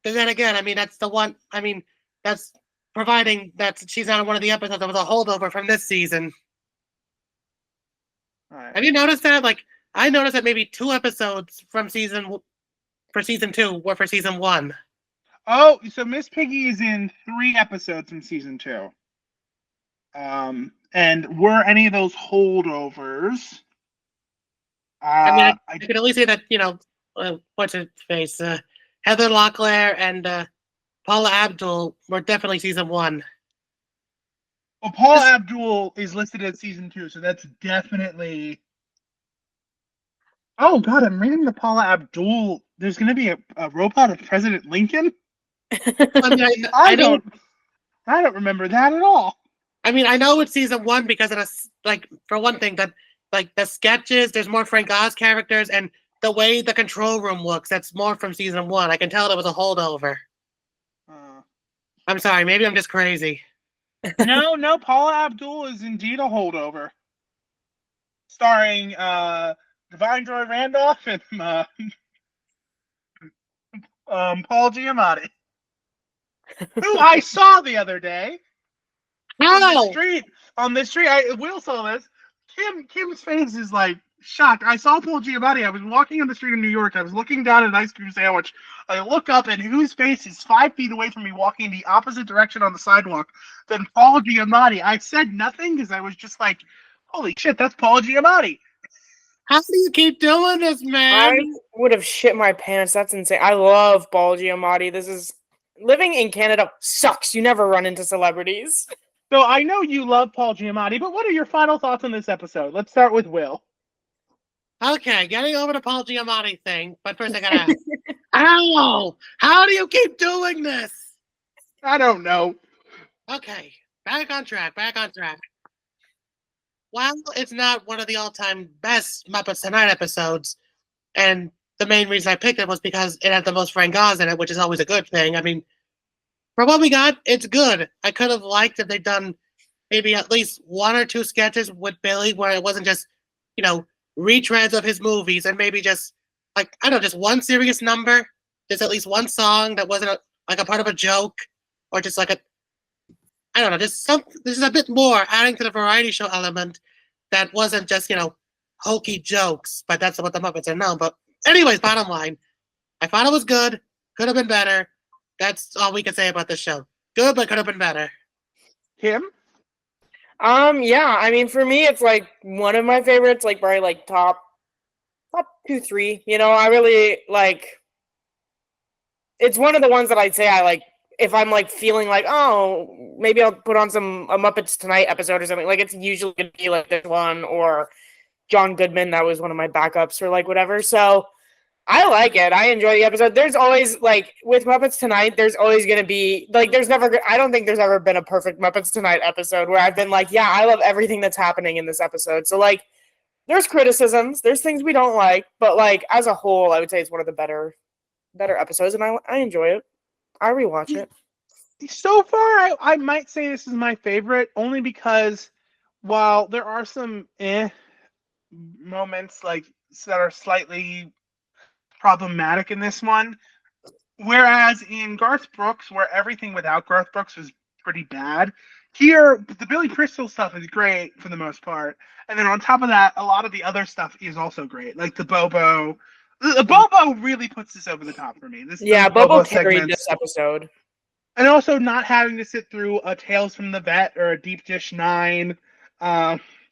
But then again, I mean, that's the one. I mean, that's providing that she's not in one of the episodes that was a holdover from this season. Right. Have you noticed that? Like, I noticed that maybe 2 episodes for season 2 were for season 1. Oh, so Miss Piggy is in 3 episodes from season 2. And were any of those holdovers? I mean, I could at least say that what's her face, Heather Locklear and Paula Abdul were definitely season 1. Well, Paula Abdul is listed as season 2, so that's definitely. Oh God, I'm reading the Paula Abdul. There's going to be a robot of President Lincoln. I mean, I don't remember that at all. I mean, I know it's season 1 because of for one thing, that the sketches, there's more Frank Oz characters, and the way the control room looks, that's more from season 1. I can tell it was a holdover. I'm sorry, maybe I'm just crazy. No, Paula Abdul is indeed a holdover. Starring Divine Joy Randolph and Paul Giamatti, who I saw the other day on the street. Will saw this. Kim's face is like shocked. I saw Paul Giamatti. I was walking on the street in New York. I was looking down at an ice cream sandwich. I look up, and whose face is 5 feet away from me, walking the opposite direction on the sidewalk than Paul Giamatti. I said nothing because I was just like, "Holy shit, that's Paul Giamatti!" How do you keep doing this, man? I would have shit my pants. That's insane. I love Paul Giamatti. Living in Canada sucks. You never run into celebrities. So I know you love Paul Giamatti, but what are your final thoughts on this episode? Let's start with Will. Okay, getting over the Paul Giamatti thing, but first I gotta ask, how do you keep doing this? I don't know. Okay, back on track. Well, it's not one of the all-time best Muppets Tonight episodes, and the main reason I picked it was because it had the most Frank Oz in it, which is always a good thing. I mean, for what we got, it's good. I could have liked if they'd done maybe at least 1 or 2 sketches with Billy where it wasn't just, retreads of his movies, and maybe just, just one serious number, just at least one song that wasn't a part of a joke, or just just a bit more adding to the variety show element that wasn't just, hokey jokes, but that's what the Muppets are known. But anyways, bottom line, I thought it was good, could have been better. That's all we can say about this show. Good, but could have been better. Kim? Yeah, I mean, for me, it's one of my favorites, probably top 2, 3. I really it's one of the ones that I'd say I like if I'm feeling oh, maybe I'll put on a Muppets Tonight episode or something. It's usually gonna be this one or John Goodman. That was one of my backups or whatever. So I like it. I enjoy the episode. There's always with Muppets Tonight, there's always gonna be I don't think there's ever been a perfect Muppets Tonight episode where I've been yeah, I love everything that's happening in this episode. So there's criticisms, there's things we don't like, but as a whole, I would say it's one of the better episodes, and I enjoy it. I rewatch it. So far, I might say this is my favorite, only because while there are some moments that are slightly problematic in this one, whereas in Garth Brooks, where everything without Garth Brooks was pretty bad. Here, the Billy Crystal stuff is great for the most part, and then on top of that, a lot of the other stuff is also great, like the Bobo. The Bobo really puts this over the top for me. Yeah, Those Bobo carried segments. this episode. And also not having to sit through a Tales from the Vet or a Deep Dish 9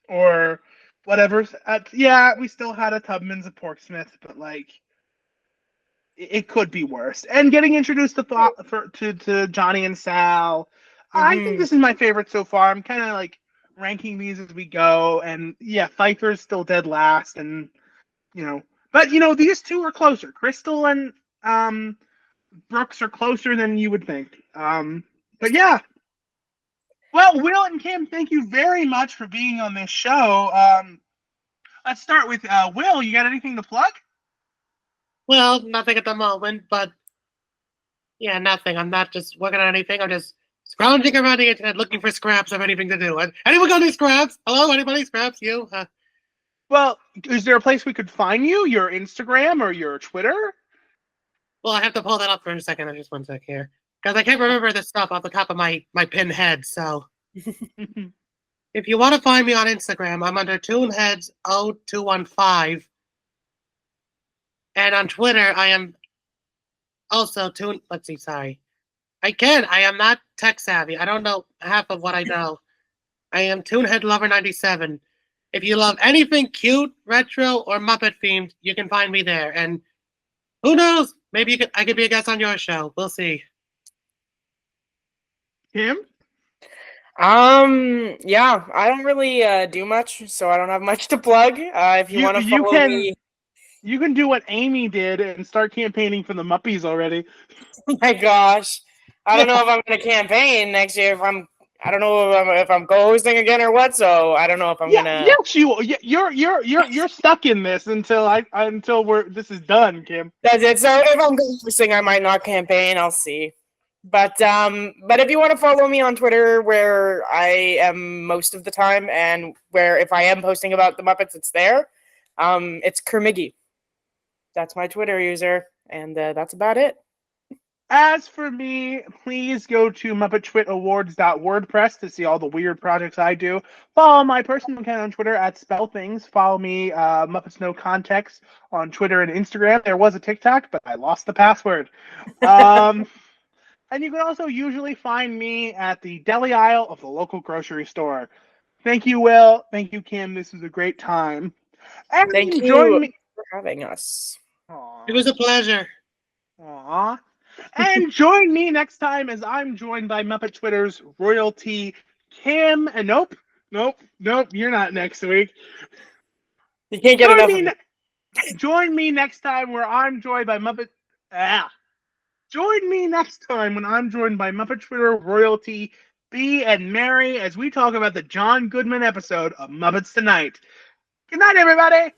or whatever. Yeah, we still had a Tubman's of Porksmith, but like it could be worse. And getting introduced to Johnny and Sal. I think this is my favorite so far. I'm kind of like ranking these as we go. And yeah, Pfeiffer's still dead last. And, but these two are closer. Crystal and Brooks are closer than you would think. But yeah. Well, Will and Kim, thank you very much for being on this show. Let's start with Will. You got anything to plug? Well, nothing at the moment, but yeah, nothing. I'm not just working on anything. I'm just scrounging around the internet looking for scraps of anything to do. Anyone got any scraps? Hello, anybody? Scraps? You? Well, is there a place we could find you? Your Instagram or your Twitter? Well, I have to pull that up for a second. Just 1 sec here. Because I can't remember this stuff off the top of my pin head, so. If you want to find me on Instagram, I'm under ToonHeads0215. And on Twitter, I am also let's see, sorry. I am not tech savvy. I don't know half of what I know. I am ToonHeadLover97. If you love anything cute, retro, or Muppet themed, you can find me there. And who knows? Maybe I could be a guest on your show. We'll see. Kim? Yeah, I don't really do much, so I don't have much to plug. If you want to follow me... You can do what Amy did and start campaigning for the Muppies already. Oh my gosh. I don't know if I'm going to campaign next year. I don't know if I'm co-hosting again or what, so I don't know if I'm going to... Yes, you're stuck in this until this is done, Kim. That's it. So if I'm co-hosting, I might not campaign. I'll see. But if you want to follow me on Twitter, where I am most of the time, and where if I am posting about the Muppets, it's there. It's Kermiggy. That's my Twitter user, and that's about it. As for me, please go to Muppetwt to see all the weird projects I do. Follow my personal account on Twitter at SpellThings. Follow me, Muppets No Context, on Twitter and Instagram. There was a TikTok, but I lost the password. And you can also usually find me at the deli aisle of the local grocery store. Thank you, Will. Thank you, Kim. This was a great time. And thank you for having us. Aww. It was a pleasure. Aww. And join me next time as I'm joined by Muppet Twitter's royalty, Kim. And nope, you're not next week. You can't get enough. Join me next time where I'm joined by Muppet. Join me next time when I'm joined by Muppet Twitter royalty B and Mary as we talk about the John Goodman episode of Muppets Tonight. Good night, everybody.